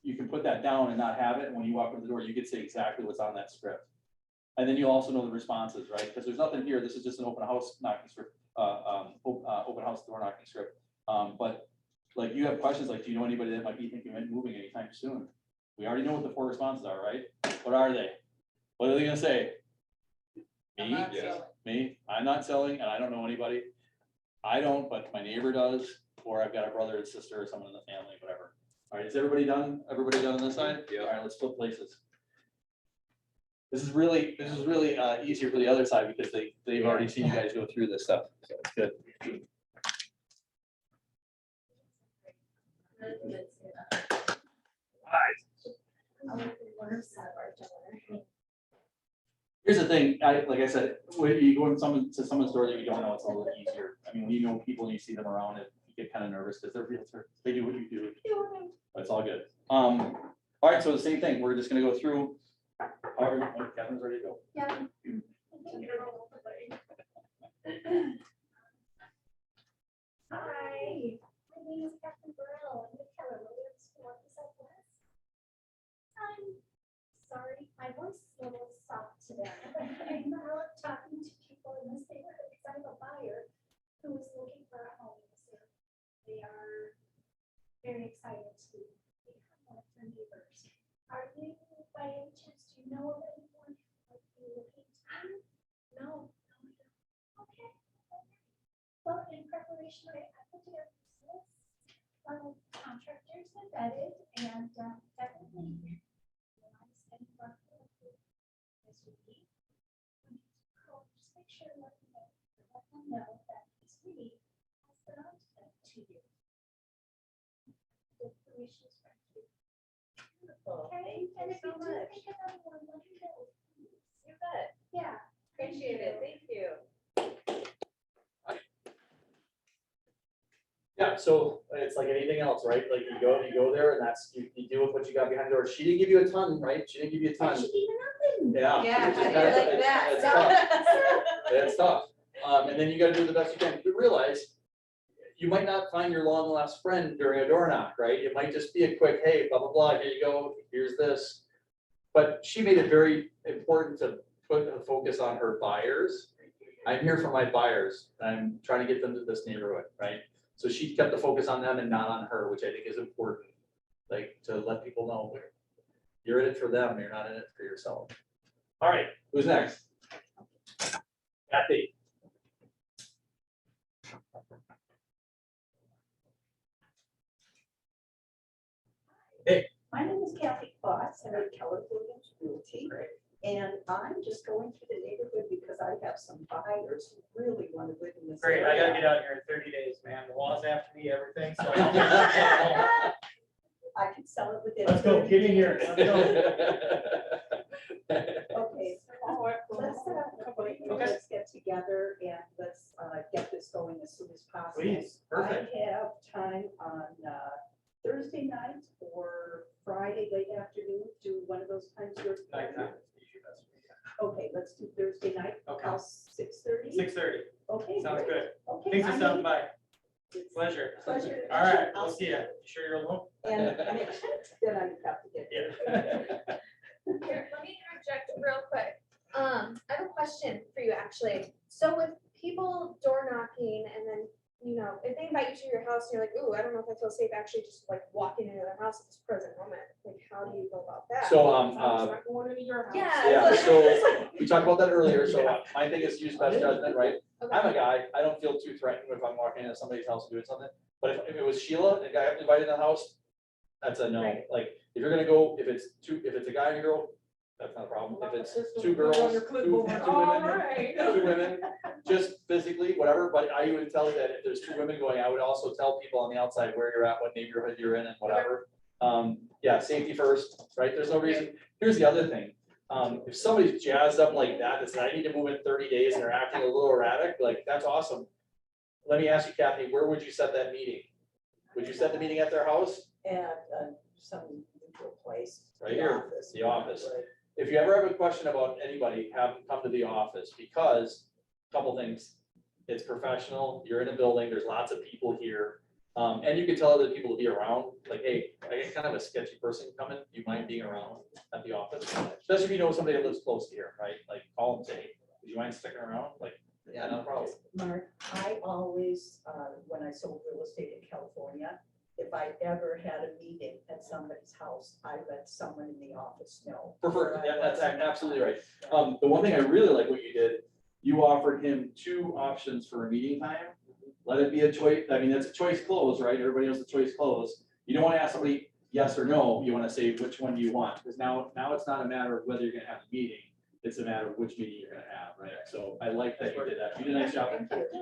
Speaker 2: you can put that down and not have it. And when you walk in the door, you can say exactly what's on that script. And then you also know the responses, right? Because there's nothing here. This is just an open house knocking script, open house door knocking script. But like, you have questions like, do you know anybody that might be thinking of moving anytime soon? We already know what the 4 responses are, right? What are they? What are they gonna say?
Speaker 10: I'm
Speaker 2: Me?
Speaker 10: not
Speaker 5: Yes.
Speaker 10: selling.
Speaker 2: Me? I'm not selling and I don't know anybody. I don't, but my neighbor does, or I've got a brother and sister or someone in the family, whatever. All right, is everybody done? Everybody done on this side?
Speaker 5: Yeah.
Speaker 2: All right, let's flip places. This is really easier for the other side because they've already seen you guys go through this stuff, so it's good. Here's the thing, like I said, when you go to someone's door that you don't know, it's a little easier. I mean, when you know people and you see them around it, you get kind of nervous because they're realtor. They do what you do. But it's all good. All right, so the same thing. We're just gonna go through. Catherine's ready to go.
Speaker 9: Yeah. Hi, my name is Catherine Burrell. I'm with Keller Williams from North Southwest. I'm sorry, my voice is a little soft today, but I'm out talking to people in this neighborhood because I have a buyer who is looking for a home in this area. They are very excited to become one of their neighbors. Are you, by any chance, do you know of anyone who might be looking to move? No. Okay. Well, in preparation, I put together this list of contractors that vetted and definitely realized any work that this would be. Just make sure to let them know that this meeting has been on to you. The information is right here. Okay, and if you do think of anyone, let me know. You bet. Yeah. Appreciate it. Thank you.
Speaker 2: Yeah, so it's like anything else, right? Like you go there and that's, you deal with what you got behind the door. She didn't give you a ton, right? She didn't give you a ton.
Speaker 9: That should be nothing.
Speaker 2: Yeah.
Speaker 10: Yeah,
Speaker 2: it's
Speaker 10: I
Speaker 2: just
Speaker 10: did
Speaker 2: kinda-
Speaker 10: like that.
Speaker 2: it's tough. It's tough. And then you gotta do the best you can. But realize you might not find your long lost friend during a door knock, right? It might just be a quick, hey, blah, blah, blah, here you go, here's this. But she made it very important to put a focus on her buyers. I'm here for my buyers. I'm trying to get them to this neighborhood, right? So she kept the focus on them and not on her, which I think is important. Like, to let people know you're in it for them, you're not in it for yourself. All right, who's next? Kathy.
Speaker 11: My name is Kathy Klotz, I'm with Keller Williams Realty, and I'm just going through the neighborhood because I have some buyers who really want to live in this
Speaker 6: Great,
Speaker 11: area.
Speaker 6: I gotta get out here in 30 days, man. The law's after me, everything, so. I don't- Let's go, get in here. Let's go.
Speaker 11: Okay, let's set up a couple of,
Speaker 6: Okay.
Speaker 11: let's get together and let's get this going as soon as possible.
Speaker 6: Please, perfect.
Speaker 11: I have time on Thursday night or Friday late afternoon, do one of those times.
Speaker 6: Nighttime.
Speaker 11: Okay, let's do Thursday night,
Speaker 6: Okay.
Speaker 11: 6:30.
Speaker 6: 6:30,
Speaker 11: Okay.
Speaker 6: sounds
Speaker 11: great.
Speaker 6: good.
Speaker 11: Okay.
Speaker 6: Thanks for
Speaker 11: I'm
Speaker 6: stopping
Speaker 11: in.
Speaker 6: by.
Speaker 11: It's
Speaker 6: Pleasure.
Speaker 11: Pleasure.
Speaker 6: All right,
Speaker 11: I'll
Speaker 6: we'll see you. Sure you're alone?
Speaker 11: And then I have to get.
Speaker 6: Yeah.
Speaker 9: Here, let me interject real quick. I have a question for you, actually. So with people door knocking and then, you know, if they invite you to your house and you're like, ooh, I don't know if I feel safe actually just like walking into their house at this present moment, like, how do you go about that?
Speaker 2: So,
Speaker 1: Not going into your house.
Speaker 9: Yeah.
Speaker 2: yeah, so we talked about that earlier, so my thing is use best judgment, right?
Speaker 9: Okay.
Speaker 2: I'm a guy, I don't feel too threatened if I'm walking into somebody's house and doing something, but if it was Sheila, and a guy invited in the house, that's a no.
Speaker 9: Right.
Speaker 2: Like, if you're gonna go, if it's a guy and a girl, that's not a problem. If it's two girls, two
Speaker 1: All
Speaker 2: women,
Speaker 1: right.
Speaker 2: two women, just physically, whatever, but I would tell you that if there's two women going, I would also tell people on the outside where you're at, what neighborhood you're in and whatever. Yeah, safety first, right? There's no reason. Here's the other thing. If somebody's jazzed up like that, that said, I need to move in 30 days and they're acting a little erratic, like, that's awesome. Let me ask you, Kathy, where would you set that meeting? Would you set the meeting at their house?
Speaker 11: At some neutral place.
Speaker 2: Right
Speaker 11: the
Speaker 2: here,
Speaker 11: office.
Speaker 2: the office.
Speaker 11: Right.
Speaker 2: If you ever have a question about anybody, have them come to the office, because couple things. It's professional, you're in a building, there's lots of people here. And you can tell other people to be around, like, hey, I get kind of a sketchy person coming, do you mind being around at the office? Especially if you know somebody that lives close to here, right? Like, call them, say, hey, would you mind sticking around? Like, yeah, no problem.
Speaker 11: Mark, I always, when I sold real estate in California, if I ever had a meeting at somebody's house, I let someone in the office know.
Speaker 2: Prefer, yeah, that's
Speaker 11: where I was.
Speaker 2: absolutely right. The one thing I really like what you did, you offered him 2 options for a meeting time. Let it be a choice, I mean, it's a choice close, right? Everybody knows the choice close. You don't want to ask somebody yes or no, you want to say, which one do you want? Because now it's not a matter of whether you're gonna have a meeting, it's a matter of which meeting you're gonna have, right? So I like that you did that. You did a nice job.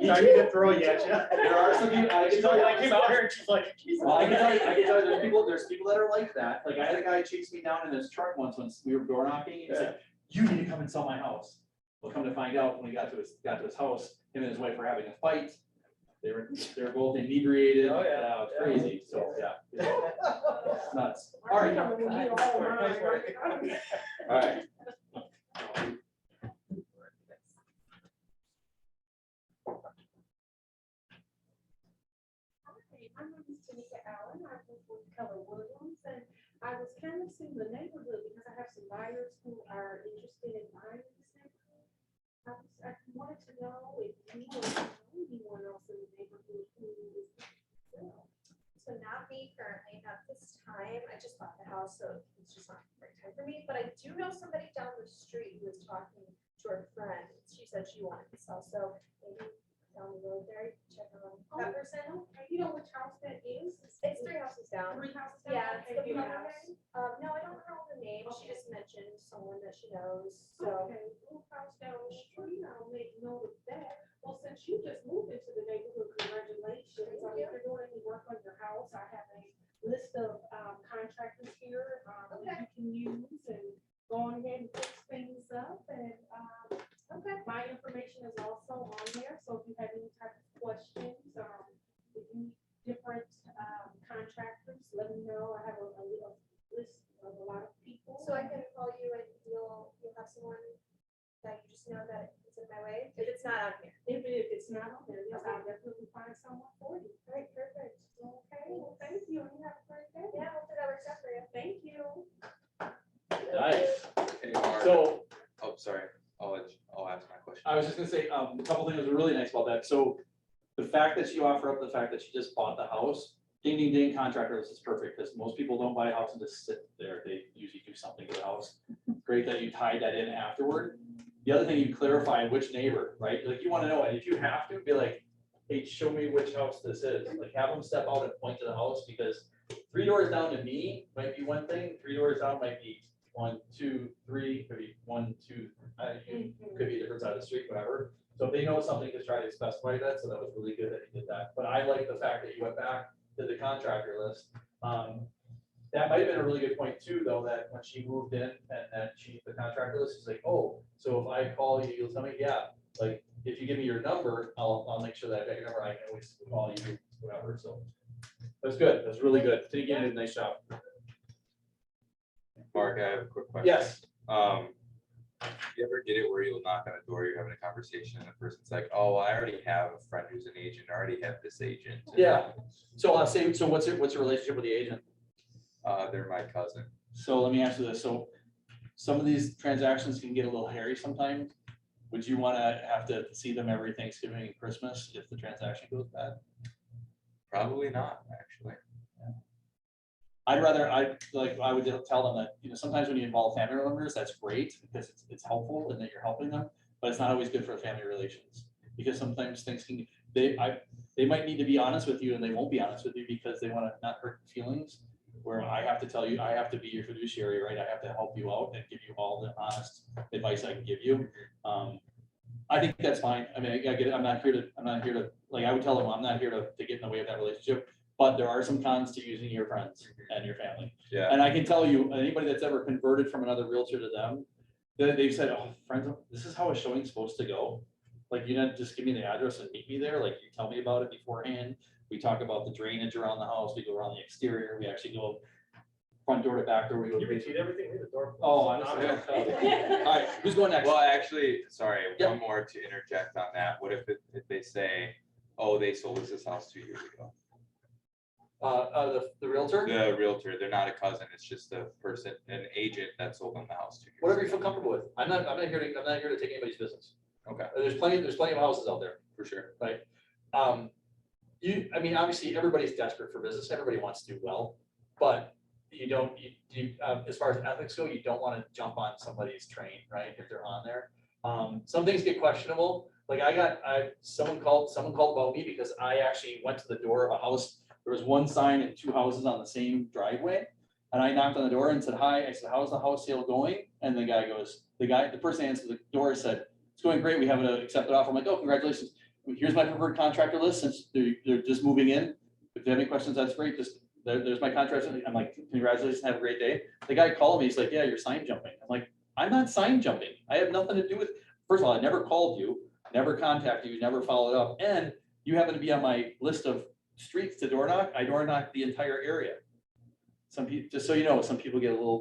Speaker 6: Sorry to throw you at you.
Speaker 2: There are some people, I can tell you,
Speaker 6: I came out here and she's like, "Geez."
Speaker 2: well, I can tell you, there's people that are like that. Like, I had a guy chase me down in his truck once when we were door knocking, and he said, you need to come and sell my house. Well, come to find out, when we got to his house, him and his wife were having a fight. They were both inebriated.
Speaker 6: Oh, yeah.
Speaker 2: It's crazy, so, yeah. It's nuts. All right,
Speaker 6: Thanks, Mark.
Speaker 2: all right.
Speaker 1: Hi, my name is Tanika Allen. I work with Keller Williams, and I was kind of seeing the neighborhood because I have some buyers who are interested in buying this neighborhood. I wanted to know if you or anyone else in the neighborhood who is.
Speaker 9: So not me currently, not this time. I just bought the house, so it's just not the right time for me. But I do know somebody down the street who was talking to her friend. She said she wanted to sell, so maybe down the road there, check on that person.
Speaker 1: Okay, you know which house that is?
Speaker 9: It's 3 houses down.
Speaker 1: 3 houses down?
Speaker 9: Yeah, it's
Speaker 1: Okay,
Speaker 9: the
Speaker 1: you
Speaker 9: blue
Speaker 1: have-
Speaker 9: house. No, I don't know the name. She just mentioned someone that she knows, so.
Speaker 1: Okay, blue house down the street, I'll make note of that. Well, since you just moved into the neighborhood, congratulations. If you're doing any work on your house, I have a list of contractors here that you can use and go on ahead and fix things up. And my information is also on there, so if you have any type of questions, if you need different contractors, let me know. I have a list of a lot of people.
Speaker 9: So I can call you and you'll have someone that you just know that is in my way, if it's not on here.
Speaker 1: If it's not on there, yes, I'll definitely find someone for you.
Speaker 9: All right, perfect.
Speaker 1: Okay, well, thank you, and you have a great day.
Speaker 9: Yeah, hopefully that works out for you.
Speaker 1: Thank you.
Speaker 2: Nice.
Speaker 5: Hey, Mark.
Speaker 2: So,
Speaker 5: Oh, sorry, I'll ask my question.
Speaker 2: I was just gonna say, a couple things that were really nice about that. So the fact that you offer up the fact that you just bought the house, ding, ding, ding, contractors is perfect, because most people don't buy a house and just sit there. They usually do something to the house. Great that you tied that in afterward. The other thing, you clarify which neighbor, right? Like, you wanna know, and if you have to, be like, hey, show me which house this is. Like, have them step out and point to the house, because 3 doors down to me might be one thing, 3 doors down might be 1, 2, 3, could be 1, 2, could be a different side of the street, whatever. So if they know something, just try to specify that, so that was really good that you did that. But I like the fact that you went back to the contractor list. That might have been a really good point too, though, that when she moved in and then she, the contractor list, she's like, oh, so if I call you, you'll tell me, yeah, like, if you give me your number, I'll make sure that I got your number, I can always call you, whatever, so. That's good, that's really good, Thank you, did a nice job.
Speaker 5: Mark, I have a quick question.
Speaker 2: Yes,
Speaker 5: You ever get it where you'll knock on a door, you're having a conversation, and the person's like, oh, I already have a friend who's an agent, I already have this agent.
Speaker 2: yeah, so I'll say, so what's your relationship with the agent?
Speaker 5: They're my cousin.
Speaker 2: So let me ask you this, so some of these transactions can get a little hairy sometimes. Would you wanna have to see them every Thanksgiving and Christmas if the transaction goes bad?
Speaker 5: Probably not, actually.
Speaker 2: I would tell them that, you know, sometimes when you involve family members, that's great, because it's helpful and that you're helping them, but it's not always good for family relations. Because sometimes things can, they might need to be honest with you and they won't be honest with you because they wanna not hurt feelings. Where I have to tell you, I have to be your fiduciary, right? I have to help you out and give you all the honest advice I can give you. I think that's fine. I mean, I get it. I'm not here to, like, I would tell them, I'm not here to get in the way of that relationship. But there are some cons to using your friends and your family.
Speaker 5: Yeah.
Speaker 2: And I can tell you, anybody that's ever converted from another realtor to them, they've said, oh, friends, this is how a showing's supposed to go. Like, you don't just give me the address and meet me there, like you tell me about it beforehand. We talk about the drainage around the house, we go around the exterior, we actually go front door to back door, we go.
Speaker 6: You repeat everything, leave the door.
Speaker 2: Oh, I'm sorry. All right, who's going next?
Speaker 5: Well, actually, sorry,
Speaker 2: Yep.
Speaker 5: one more to interject on that. What if they say, oh, they sold us this house 2 years ago?
Speaker 2: The realtor,
Speaker 5: The realtor, they're not a cousin, it's just a person, an agent that sold them the house 2 years.
Speaker 2: whatever you feel comfortable with. I'm not here to take anybody's business.
Speaker 5: Okay,
Speaker 2: There's plenty of houses out there.
Speaker 5: for sure.
Speaker 2: Right? I mean, obviously, everybody's desperate for business, everybody wants to do well, but as far as ethics go, you don't want to jump on somebody's train, right, if they're on there. Some things get questionable, like someone called about me because I actually went to the door of a house, there was one sign and two houses on the same driveway, and I knocked on the door and said, hi, I said, how's the house sale going? And the person answered the door said, it's going great, we have an accepted offer. I'm like, oh, congratulations. Here's my preferred contractor list, since they're just moving in. If they have any questions, that's great. Just there's my contract. I'm like, congratulations, have a great day. The guy called me, he's like, yeah, you're sign jumping. I'm like, I'm not sign jumping. I have nothing to do with, first of all, I never called you, never contacted you, never followed up. And you happen to be on my list of streets to door knock. I door knock the entire area. Some people, just so you know, some people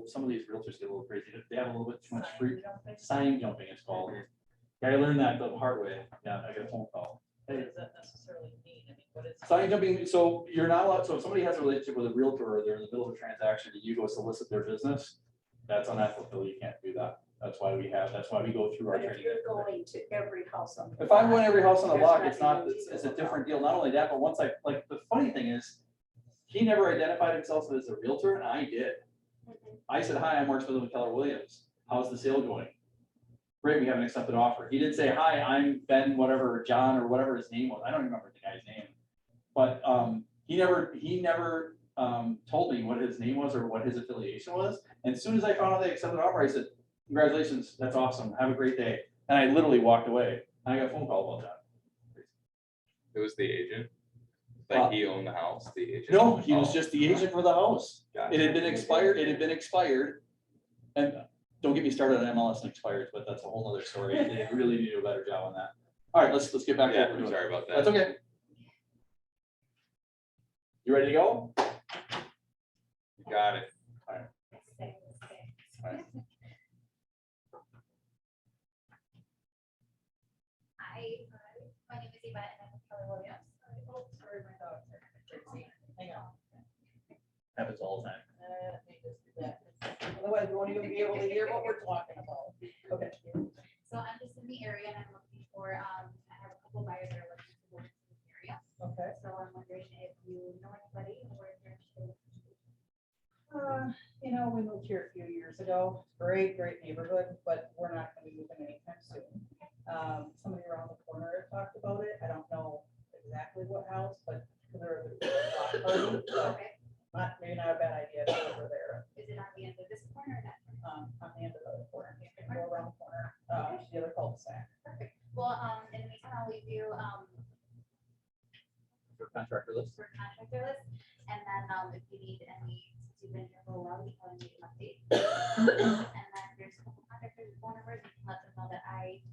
Speaker 2: some of these realtors get a little crazy. They have a little bit too much free sign jumping, it's called. Yeah, I learned that the hard way. Yeah, I got a phone call.
Speaker 10: What does that necessarily mean? I mean, what is?
Speaker 2: Sign jumping, so you're not allowed, so if somebody has a relationship with a realtor or they're in the middle of a transaction and you go solicit their business, that's unethical, you can't do that. That's why we go through our
Speaker 11: But if
Speaker 2: training.
Speaker 11: you're going to every house on. the
Speaker 2: If I'm going every house on the
Speaker 11: there's
Speaker 2: block,
Speaker 11: nothing
Speaker 2: it's a
Speaker 11: illegal
Speaker 2: different
Speaker 11: about
Speaker 2: deal. Not only that, but once like, the funny thing is, he never identified himself as a realtor and I did. I said, hi, I'm Mark Smith with Keller Williams. How's the sale going? Great, we have an accepted offer. He didn't say, hi, I'm Ben, whatever, John, or whatever his name was. I don't remember the guy's name. But he never told me what his name was or what his affiliation was. And as soon as I found out they accepted offer, I said, congratulations, that's awesome. Have a great day. And I literally walked away. And I got a phone call about that.
Speaker 5: It was the agent? Like he owned the house, the agent?
Speaker 2: No, he was
Speaker 5: Oh,
Speaker 2: just the agent for the house.
Speaker 5: gotcha.
Speaker 2: It had been expired. And don't get me started on MLS and expired, but that's a whole other story. They really need to do a better job on that. All right, let's get back to
Speaker 5: Yeah,
Speaker 2: what we're doing.
Speaker 5: sorry about that.
Speaker 2: That's okay. You ready to go?
Speaker 5: You got it.
Speaker 9: My name is Yvette and I'm with Keller Williams.
Speaker 10: Oh, sorry, my dogs are crazy. Hang on.
Speaker 2: Happens all the time.
Speaker 10: Let me just do that. Otherwise, we won't even be able to hear what we're talking about. Okay.
Speaker 9: So I'm just in the area and I'm looking for, I have a couple buyers that are looking to move into the area.
Speaker 10: Okay.
Speaker 9: So I'm wondering if you know anybody or if you're interested.
Speaker 10: You know, we moved here a few years ago. Great neighborhood, but we're not gonna be moving anytime soon. Somebody around the corner had talked about it. I don't know exactly what house, but they're a block party, so
Speaker 9: Okay,
Speaker 10: maybe not a bad idea to go over there,
Speaker 9: is it on the end of this corner or that?
Speaker 10: on the end of the other corner. Go around the corner, the other cul-de-sac.
Speaker 9: Perfect. Well, in the meantime, I'll leave you,
Speaker 2: For contractor list.
Speaker 9: for contractor list. And then, if you need any, since
Speaker 1: you've been here for a while, you probably need an update. And then there's a couple contractors with phone numbers, you can let them know that I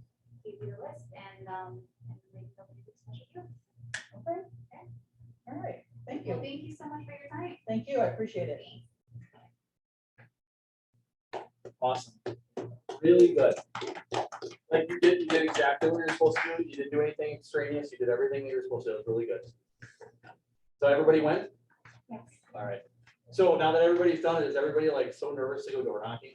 Speaker 1: gave you the list and maybe they'll do this special deal.
Speaker 10: Okay. All right, thank
Speaker 1: Well,
Speaker 10: you.
Speaker 1: thank you so much for your time.
Speaker 10: Thank you, I appreciate it.
Speaker 2: Awesome. Really good. Like you did exactly what you're supposed to do. You didn't do anything extraneous. You did everything that you were supposed to. It was really good. So everybody went?
Speaker 1: Yes.
Speaker 2: All right. So now that everybody's done it, is everybody like so nervous to go door knocking?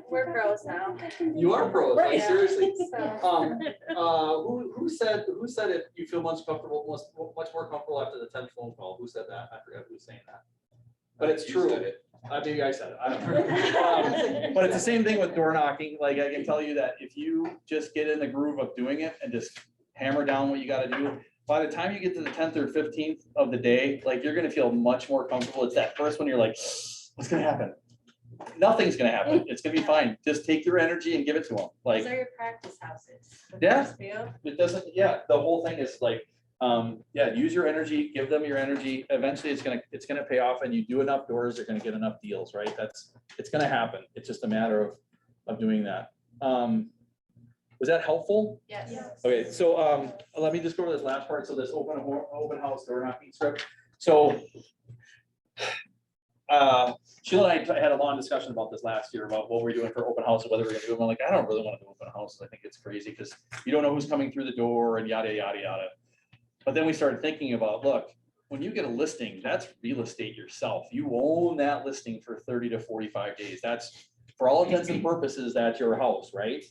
Speaker 9: We're pros now.
Speaker 2: You are pros, like
Speaker 9: Yeah.
Speaker 2: seriously.
Speaker 9: So,
Speaker 2: Who said if you feel much more comfortable after the 10th phone call? Who said that? I forgot who's saying that. But it's
Speaker 5: You
Speaker 2: true.
Speaker 5: said it.
Speaker 2: Maybe I said it. I don't know. But it's the same thing with door knocking. Like I can tell you that if you just get in the groove of doing it and just hammer down what you gotta do, by the time you get to the 10th or 15th of the day, like you're gonna feel much more comfortable. It's that first one you're like, what's gonna happen? Nothing's gonna happen. It's gonna be fine. Just take your energy and give it to them. Like,
Speaker 1: Those are your practice houses. The
Speaker 2: Yeah.
Speaker 1: first few.
Speaker 2: it doesn't, yeah, the whole thing is like, yeah, use your energy, give them your energy. Eventually it's gonna pay off and you do enough doors, you're gonna get enough deals, right? It's gonna happen. It's just a matter of doing that. Was that helpful?
Speaker 1: Yes.
Speaker 2: Okay, so, let me just go over this last part. So this open house door knocking script. So, Sheila and I had a long discussion about this last year about what we're doing for open house and whether we're gonna do them. I'm like, I don't really want to do open houses. I think it's crazy because you don't know who's coming through the door and yada, yada, yada. But then we started thinking about, look, when you get a listing, that's real estate yourself. You own that listing for 30 to 45 days. That's, for all intents and purposes, that's your house, right?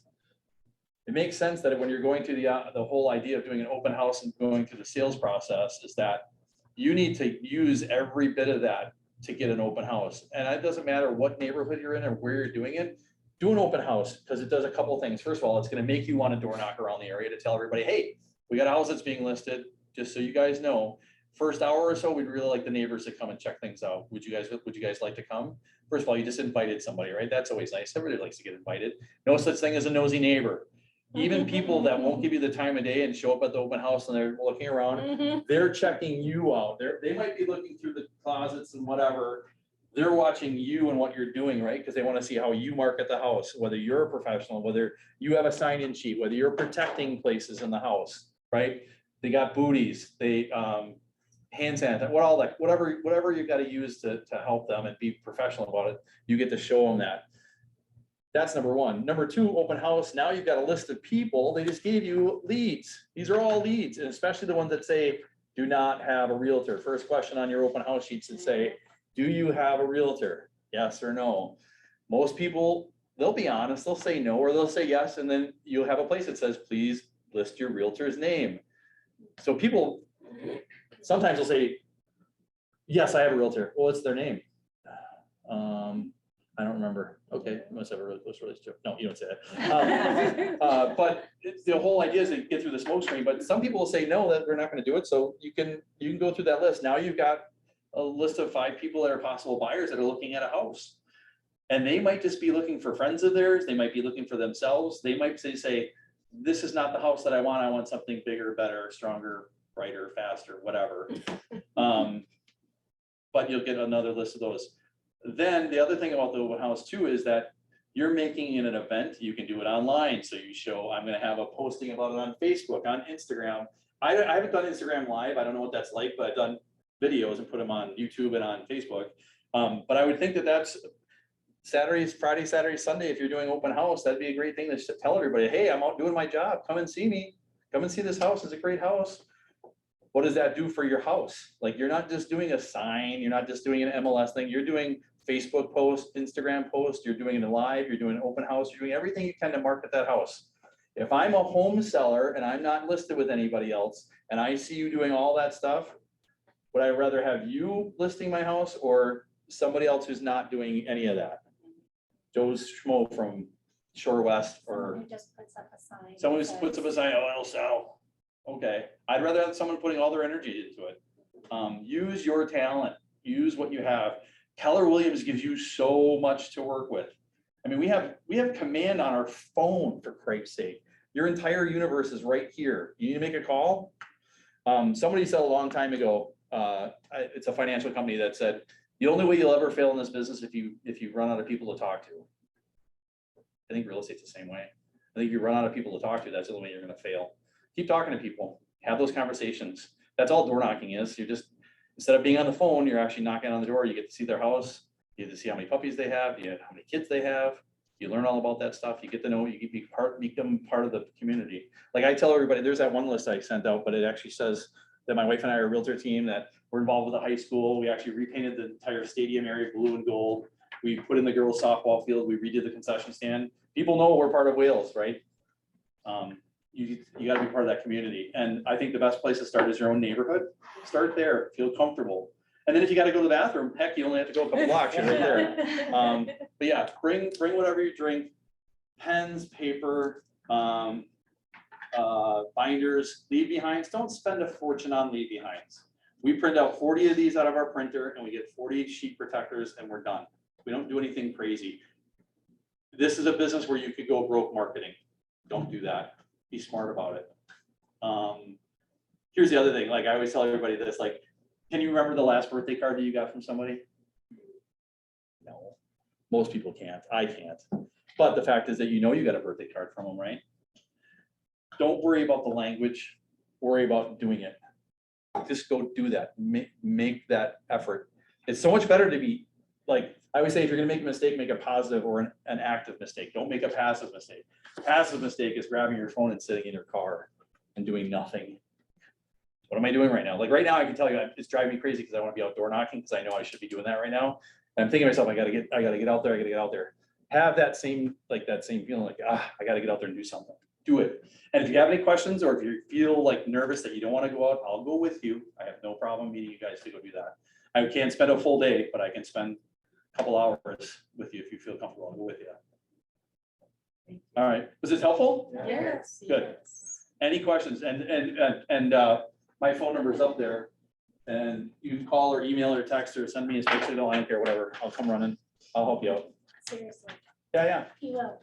Speaker 2: It makes sense that when you're going through the whole idea of doing an open house and going through the sales process is that you need to use every bit of that to get an open house. And it doesn't matter what neighborhood you're in or where you're doing it, do an open house because it does a couple things. First of all, it's going to make you want to door knock around the area to tell everybody, hey, we got a house that's being listed, just so you guys know. First hour or so, we'd really like the neighbors to come and check things out. Would you guys like to come? First of all, you just invited somebody, right? That's always nice. Everybody likes to get invited. No such thing as a nosy neighbor. Even people that won't give you the time of day and show up at the open house and they're looking around, they're checking you out. They might be looking through the closets and whatever. They're watching you and what you're doing, right? Because they want to see how you market the house, whether you're a professional, whether you have a sign-in sheet, whether you're protecting places in the house, right? They got booties, they hand sanitizer, whatever you got to use to help them and be professional about it. You get to show them that. That's number one. Number two, open house. Now you've got a list of people. They just gave you leads. These are all leads, and especially the ones that say, do not have a realtor. First question on your open house sheets that say, do you have a realtor? Yes or no? Most people, they'll be honest. They'll say no, or they'll say yes. And then you'll have a place that says, please list your realtor's name. So people sometimes will say, yes, I have a realtor. Well, what's their name? I don't remember. Okay, you must have a really close relationship. No, you don't say that. But the whole idea is to get through the smoke screen, but some people will say no, that we're not gonna do it. So you can go through that list. Now you've got a list of 5 people that are possible buyers that are looking at a house. And they might just be looking for friends of theirs. They might be looking for themselves. They might say, this is not the house that I want something bigger, better, stronger, brighter, faster, whatever. But you'll get another list of those. Then the other thing about the open house too is that you're making it an event. You can do it online. So you show, I'm going to have a posting about it on Facebook, on Instagram. I haven't done Instagram live. I don't know what that's like, but I've done videos and put them on YouTube and on Facebook. But I would think that that's Friday, Saturday, Sunday. If you're doing open house, that'd be a great thing to tell everybody, hey, I'm out doing my job. Come and see me. Come and see this house. It's a great house. What does that do for your house? Like, you're not just doing a sign. You're not just doing an MLS thing. You're doing Facebook post, Instagram post. You're doing it live. You're doing an open house. You're doing everything you can to market that house. If I'm a home seller and I'm not listed with anybody else and I see you doing all that stuff, would I rather have you listing my house or somebody else who's not doing any of that? Joe's Schmo from Shore West, or
Speaker 7: Someone who just puts up a sign.
Speaker 2: someone who
Speaker 7: that
Speaker 2: puts up a
Speaker 7: says,
Speaker 2: sign, oh, it'll sell. Okay, I'd rather have someone putting all their energy into it. Use your talent, use what you have. Keller Williams gives you so much to work with. I mean, we have command on our phone, for Christ's sake. Your entire universe is right here. You need to make a call. Somebody said a long time ago, it's a financial company that said, The only way you'll ever fail in this business if you run out of people to talk to. I think real estate's the same way. I think if you run out of people to talk to, that's the only way you're gonna fail. Keep talking to people, have those conversations. That's all door knocking is. You're just, instead of being on the phone, you're actually knocking on the door. You get to see their house. You get to see how many puppies they have, how many kids they have. You learn all about that stuff. You get to know, you become part of the community. Like I tell everybody, there's that one list I sent out, but it actually says that my wife and I are a realtor team, that we're involved with the high school. We actually repainted the entire stadium area blue and gold. We put in the girls softball field. We redid the concession stand. People know we're part of Wales, right? You gotta be part of that community. And I think the best place to start is your own neighborhood. Start there, feel comfortable. And then if you gotta go to the bathroom, heck, you only have to go a couple blocks, you're right there. But yeah, bring whatever you drink, pens, paper, binders, leave behinds. Don't spend a fortune on leave behinds. We print out 40 of these out of our printer and we get 40 sheet protectors and we're done. We don't do anything crazy. This is a business where you could go broke marketing. Don't do that. Be smart about it. Here's the other thing. Like I always tell everybody this, like, can you remember the last birthday card that you got from somebody? No, most people can't. I can't. But the fact is that you got a birthday card from them, right? Don't worry about the language. Worry about doing it. Just go do that. Make that effort. It's so much better to be like, I always say, if you're gonna make a mistake, make a positive or an active mistake. Don't make a passive mistake. Passive mistake is grabbing your phone and sitting in your car and doing nothing. What am I doing right now? Like right now, I can tell you, it's driving me crazy because I want to be outdoor knocking because I know I should be doing that right now. And I'm thinking to myself, I gotta get out there. I gotta get out there. Have that same feeling like, I gotta get out there and do something. Do it. And if you have any questions or if you feel like nervous that you don't want to go out, I'll go with you. I have no problem meeting you guys to go do that. I can't spend a full day, but I can spend a couple hours with you if you feel comfortable. I'll go with you. All right. Was this helpful?
Speaker 7: Yes.
Speaker 2: Good. Any questions? And my phone number is up there. And you can call or email or text or send me a picture. I don't care, whatever. I'll come running. I'll help you out.
Speaker 7: Seriously.
Speaker 2: Yeah.
Speaker 7: You will.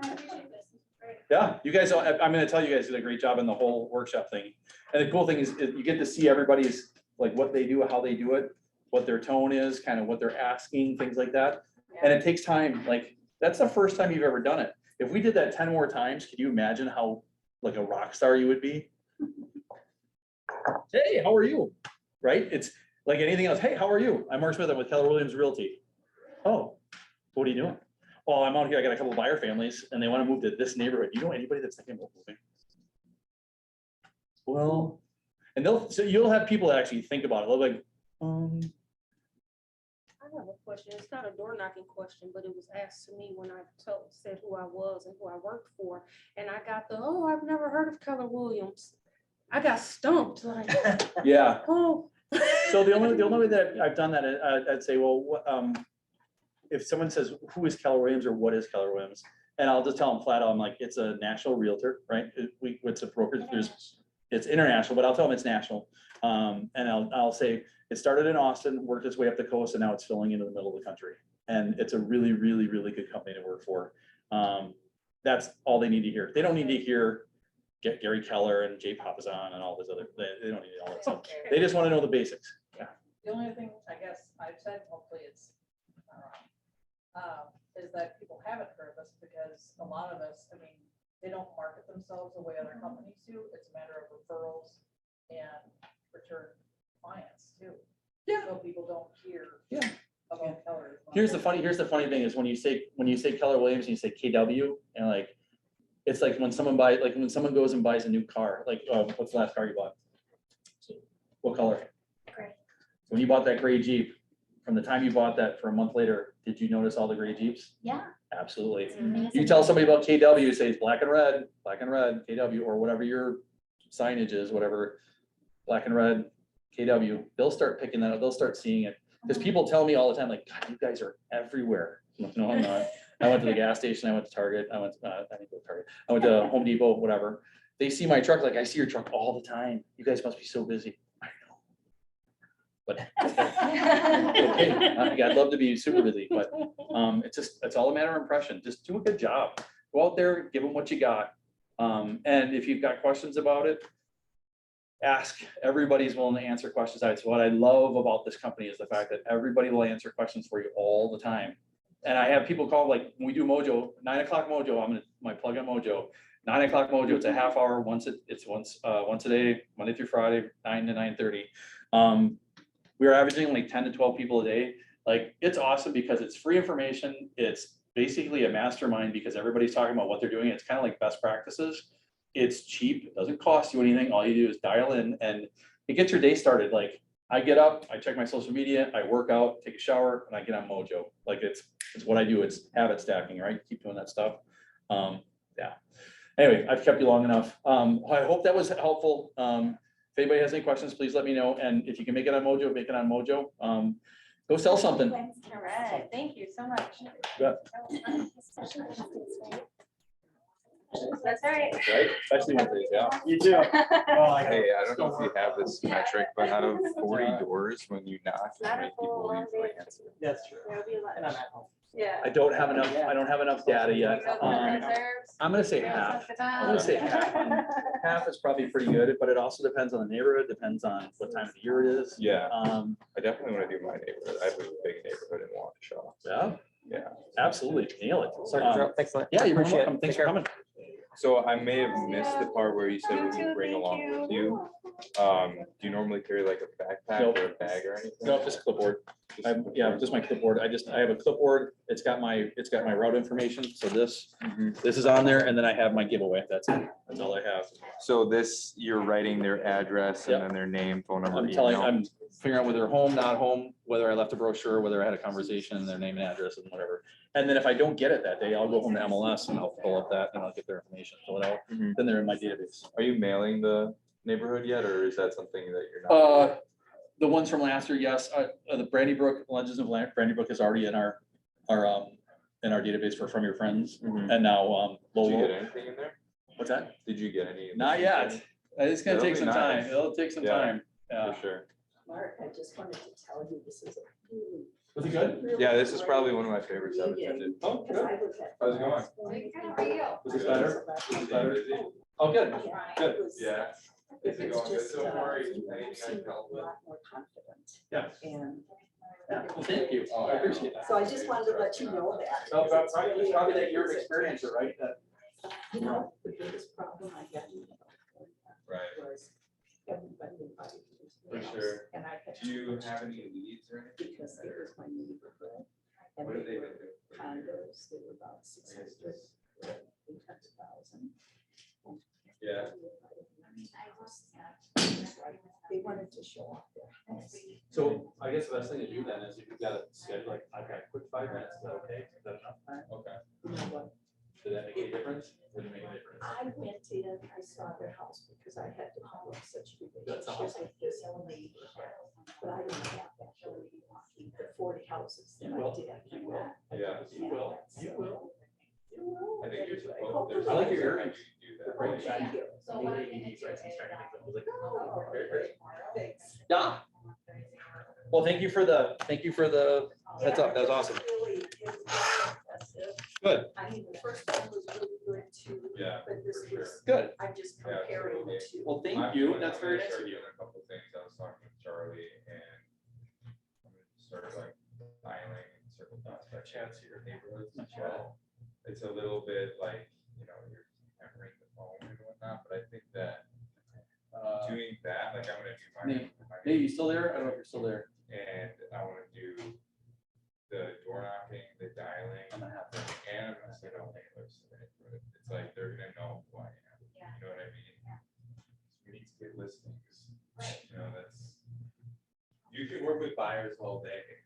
Speaker 1: I appreciate this. It's great.
Speaker 2: Yeah, you guys, I'm gonna tell you guys did a great job in the whole workshop thing. And the cool thing is you get to see everybody's, like what they do, how they do it, what their tone is, kind of what they're asking, things like that. And it takes time. Like, that's the first time you've ever done it. If we did that 10 more times, could you imagine how like a rock star you would be? Hey, how are you? Right? It's like anything else. Hey, how are you? I'm Mark Smith. I'm with Keller Williams Realty. Oh, what are you doing? Well, I'm out here. I got a couple of buyer families and they want to move to this neighborhood. You know anybody that's thinking about moving? Well, and so you'll have people that actually think about it. They'll be like,
Speaker 8: I have a question. It's not a door knocking question, but it was asked to me when I said who I was and who I worked for. And I got I've never heard of Keller Williams. I got stumped like,
Speaker 2: yeah.
Speaker 8: oh.
Speaker 2: So the only way that I've done that, I'd say, well, if someone says, who is Keller Williams or what is Keller Williams? And I'll just tell them flat out, I'm like, it's a national realtor, right? It's a broker, it's international, but I'll tell them it's national. And I'll say, it started in Austin, worked its way up the coast, and now it's filling into the middle of the country. And it's a really, really, really good company to work for. That's all they need to hear. They don't need to hear get Gary Keller and Jay Papasan and all this other, they don't need all that stuff. They just want to know the basics. Yeah.
Speaker 10: The only thing I guess I've said, hopefully it's not wrong, is that people haven't heard of us because a lot of us, I mean, they don't market themselves the way other companies do. It's a matter of referrals and return clients too.
Speaker 2: Yeah.
Speaker 10: So people don't hear.
Speaker 2: Yeah.
Speaker 10: About Keller.
Speaker 2: Here's the funny thing is when you say Keller Williams and you say KW and like, it's like when someone goes and buys a new car, like, what's the last car you bought?
Speaker 7: Jeep.
Speaker 2: What color?
Speaker 7: Gray.
Speaker 2: When you bought that gray Jeep, from the time you bought that for a month later, did you notice all the gray Jeeps?
Speaker 7: Yeah.
Speaker 2: Absolutely.
Speaker 7: It's amazing.
Speaker 2: You tell somebody about KW, say it's black and red, KW, or whatever your signage is, whatever, black and red, KW, they'll start picking that up, they'll start seeing it. Because people tell me all the time, like, God, you guys are everywhere. No, I'm not. I went to the gas station, I went to Target, I went to Home Depot, whatever. They see my truck, like, I see your truck all the time. You guys must be so busy. I know. But, okay, I'd love to be super busy, but it's all a matter of impression. Just do a good job. Go out there, give them what you got. And if you've got questions about it, everybody's willing to answer questions. That's what I love about this company is the fact that everybody will answer questions for you all the time. And I have people call, like, when we do Mojo, 9 o'clock Mojo, my plug in Mojo, 9 o'clock Mojo, it's a half hour, once a day, Monday through Friday, 9 to 9:30. We're averaging like 10 to 12 people a day. Like, it's awesome because it's free information. It's basically a mastermind because everybody's talking about what they're doing. It's kind of like best practices. It's cheap, it doesn't cost you anything. All you do is dial in and it gets your day started. Like, I get up, I check my social media, I work out, take a shower, and I get on Mojo. Like, it's what I do. It's habit stacking, right? Keep doing that stuff. Yeah. Anyway, I've kept you long enough. I hope that was helpful. If anybody has any questions, please let me know. And if you can make it on Mojo, make it on Mojo. Go sell something.
Speaker 1: All right, thank you so much.
Speaker 2: Yeah.
Speaker 1: That's all right.
Speaker 2: Right? Especially Wednesdays, yeah.
Speaker 6: You too.
Speaker 5: Hey, I don't know if you have this metric, but out of 40 doors, when you knock, how many people usually answer?
Speaker 6: That's true.
Speaker 1: There'll be a lot.
Speaker 6: And I'm at home.
Speaker 1: Yeah.
Speaker 2: I don't have enough data yet. I'm gonna say half. I'm gonna say half. Half is probably pretty good, but it also depends on the neighborhood, depends on what time of the year it is.
Speaker 5: Yeah,
Speaker 2: I
Speaker 5: definitely want to do my neighborhood. I have a big neighborhood in Waukesha.
Speaker 2: Yeah,
Speaker 5: Yeah.
Speaker 2: absolutely. Nail it.
Speaker 6: Sorry to interrupt. Thanks a lot.
Speaker 2: Yeah, you're
Speaker 6: Appreciate it.
Speaker 2: welcome. Thanks
Speaker 6: Take
Speaker 2: for
Speaker 6: care.
Speaker 2: coming.
Speaker 5: So I may have missed the part where you said what you bring along with you. Do you normally carry like a backpack
Speaker 2: Nope.
Speaker 5: or a bag or anything?
Speaker 2: No, just clipboard. Yeah, just my clipboard. I have a clipboard. It's got my route information. So this is on there, and then I have my giveaway. That's it. That's all I have.
Speaker 5: So this, you're writing their address and
Speaker 2: Yep.
Speaker 5: then their name, phone number,
Speaker 2: I'm
Speaker 5: email.
Speaker 2: figuring out whether they're home, not home, whether I left a brochure, whether I had a conversation, their name and address and whatever. And then if I don't get it that day, I'll go home to MLS and I'll pull up that and I'll get their information, fill it out.
Speaker 5: Mhm.
Speaker 2: Then they're in my database.
Speaker 5: Are you mailing the neighborhood yet, or is that something that you're not?
Speaker 2: The ones from last year, yes. The Brandy Brook, Legends of Brandy Brook is already in our database for From Your Friends.
Speaker 5: Mhm.
Speaker 2: And now,
Speaker 5: Did you get
Speaker 2: Lolo,
Speaker 5: anything in there?
Speaker 2: what's that?
Speaker 5: Did you get any?
Speaker 2: Not yet. It's gonna
Speaker 5: That'll
Speaker 2: take
Speaker 5: be
Speaker 2: some time.
Speaker 5: nice.
Speaker 2: It'll take some
Speaker 5: Yeah.
Speaker 2: time. Yeah.
Speaker 5: For sure.
Speaker 11: Mark, I just wanted to tell you, this is a really.
Speaker 2: Was it good?
Speaker 11: really
Speaker 5: Yeah, this is
Speaker 11: great
Speaker 5: probably one of my favorites I've
Speaker 11: meeting,
Speaker 5: attended.
Speaker 2: Oh,
Speaker 11: because I was at
Speaker 5: How's it going?
Speaker 11: last one.
Speaker 9: How are you?
Speaker 2: Was it better?
Speaker 11: Yeah,
Speaker 2: Better?
Speaker 5: Busy?
Speaker 2: Oh, good. Good.
Speaker 11: it was-
Speaker 5: Yeah. Is it
Speaker 11: It's
Speaker 5: going good
Speaker 11: just,
Speaker 5: so far? Anything
Speaker 11: you
Speaker 5: I
Speaker 11: seem
Speaker 5: can help
Speaker 11: a
Speaker 5: with?
Speaker 11: lot more confident.
Speaker 2: Yeah.
Speaker 11: And
Speaker 2: Yeah. Well, thank you. I appreciate that.
Speaker 11: so I just wanted to let you know that.
Speaker 2: No,
Speaker 11: because it's
Speaker 2: probably,
Speaker 11: really
Speaker 2: it's probably that
Speaker 11: a
Speaker 2: year of
Speaker 11: visit.
Speaker 2: experience, right? That,
Speaker 11: You know, the biggest problem I had in
Speaker 5: Right.
Speaker 11: was everybody invited me to
Speaker 5: For
Speaker 11: their house,
Speaker 5: sure.
Speaker 11: and I had.
Speaker 5: Do you have any leads or anything?
Speaker 11: Because it was my neighborhood. And
Speaker 5: What did they
Speaker 11: were
Speaker 5: do?
Speaker 11: condos, they were about 600, 800,000.
Speaker 5: Yeah.
Speaker 11: They wanted to show off their house.
Speaker 2: so I guess the best thing to do then is if you've got a schedule, like, I've got a quick 5 minutes, is that okay? Is that enough time?
Speaker 5: Okay.
Speaker 11: You know what?
Speaker 2: Did that make any difference? Did it make a difference?
Speaker 11: I went in, I saw their house because I had developed such
Speaker 2: That's
Speaker 11: relationships with this lady. But I didn't have that really lucky, the 40 houses that
Speaker 2: You
Speaker 11: I
Speaker 2: will.
Speaker 11: did.
Speaker 2: You will.
Speaker 5: Yeah.
Speaker 2: You will. You will.
Speaker 11: You will.
Speaker 5: I think you're
Speaker 11: I
Speaker 5: supposed
Speaker 11: hope
Speaker 5: there's
Speaker 11: you're
Speaker 2: I like
Speaker 11: right.
Speaker 2: your earrings.
Speaker 5: You do
Speaker 11: Oh,
Speaker 5: that.
Speaker 2: Right.
Speaker 11: thank you.
Speaker 9: So what I'm gonna do is,
Speaker 2: I was like,
Speaker 11: Oh,
Speaker 2: very great.
Speaker 11: thanks.
Speaker 2: Yeah. Well, thank you for the heads up. That was awesome.
Speaker 11: Really, it was impressive.
Speaker 2: Good,
Speaker 11: I mean, the first one was really good too.
Speaker 5: Yeah,
Speaker 11: But this
Speaker 5: for sure.
Speaker 11: was,
Speaker 2: good.
Speaker 11: I'm just
Speaker 5: Yeah,
Speaker 11: comparing the
Speaker 5: absolutely.
Speaker 11: two.
Speaker 2: Well, thank
Speaker 5: I'm
Speaker 2: you.
Speaker 5: gonna-
Speaker 2: That's
Speaker 5: I'm
Speaker 2: very
Speaker 5: gonna
Speaker 2: nice of
Speaker 5: start
Speaker 2: you.
Speaker 5: doing A couple things. I was talking with Charlie and I'm gonna start like dialing and circle dots by chance to your neighborhoods as well. It's a little bit like, you're hammering the phone and whatnot, but I think that doing that, like I'm gonna do my.
Speaker 2: Hey, you still there? I don't know if you're still there.
Speaker 5: And I wanna do the door knocking, the dialing,
Speaker 2: I'm gonna have to.
Speaker 5: and I'm gonna send out mailers to the neighborhood. It's like, they're gonna know who I am, you know what I mean? We need to get listings, that's, you can work with buyers all day,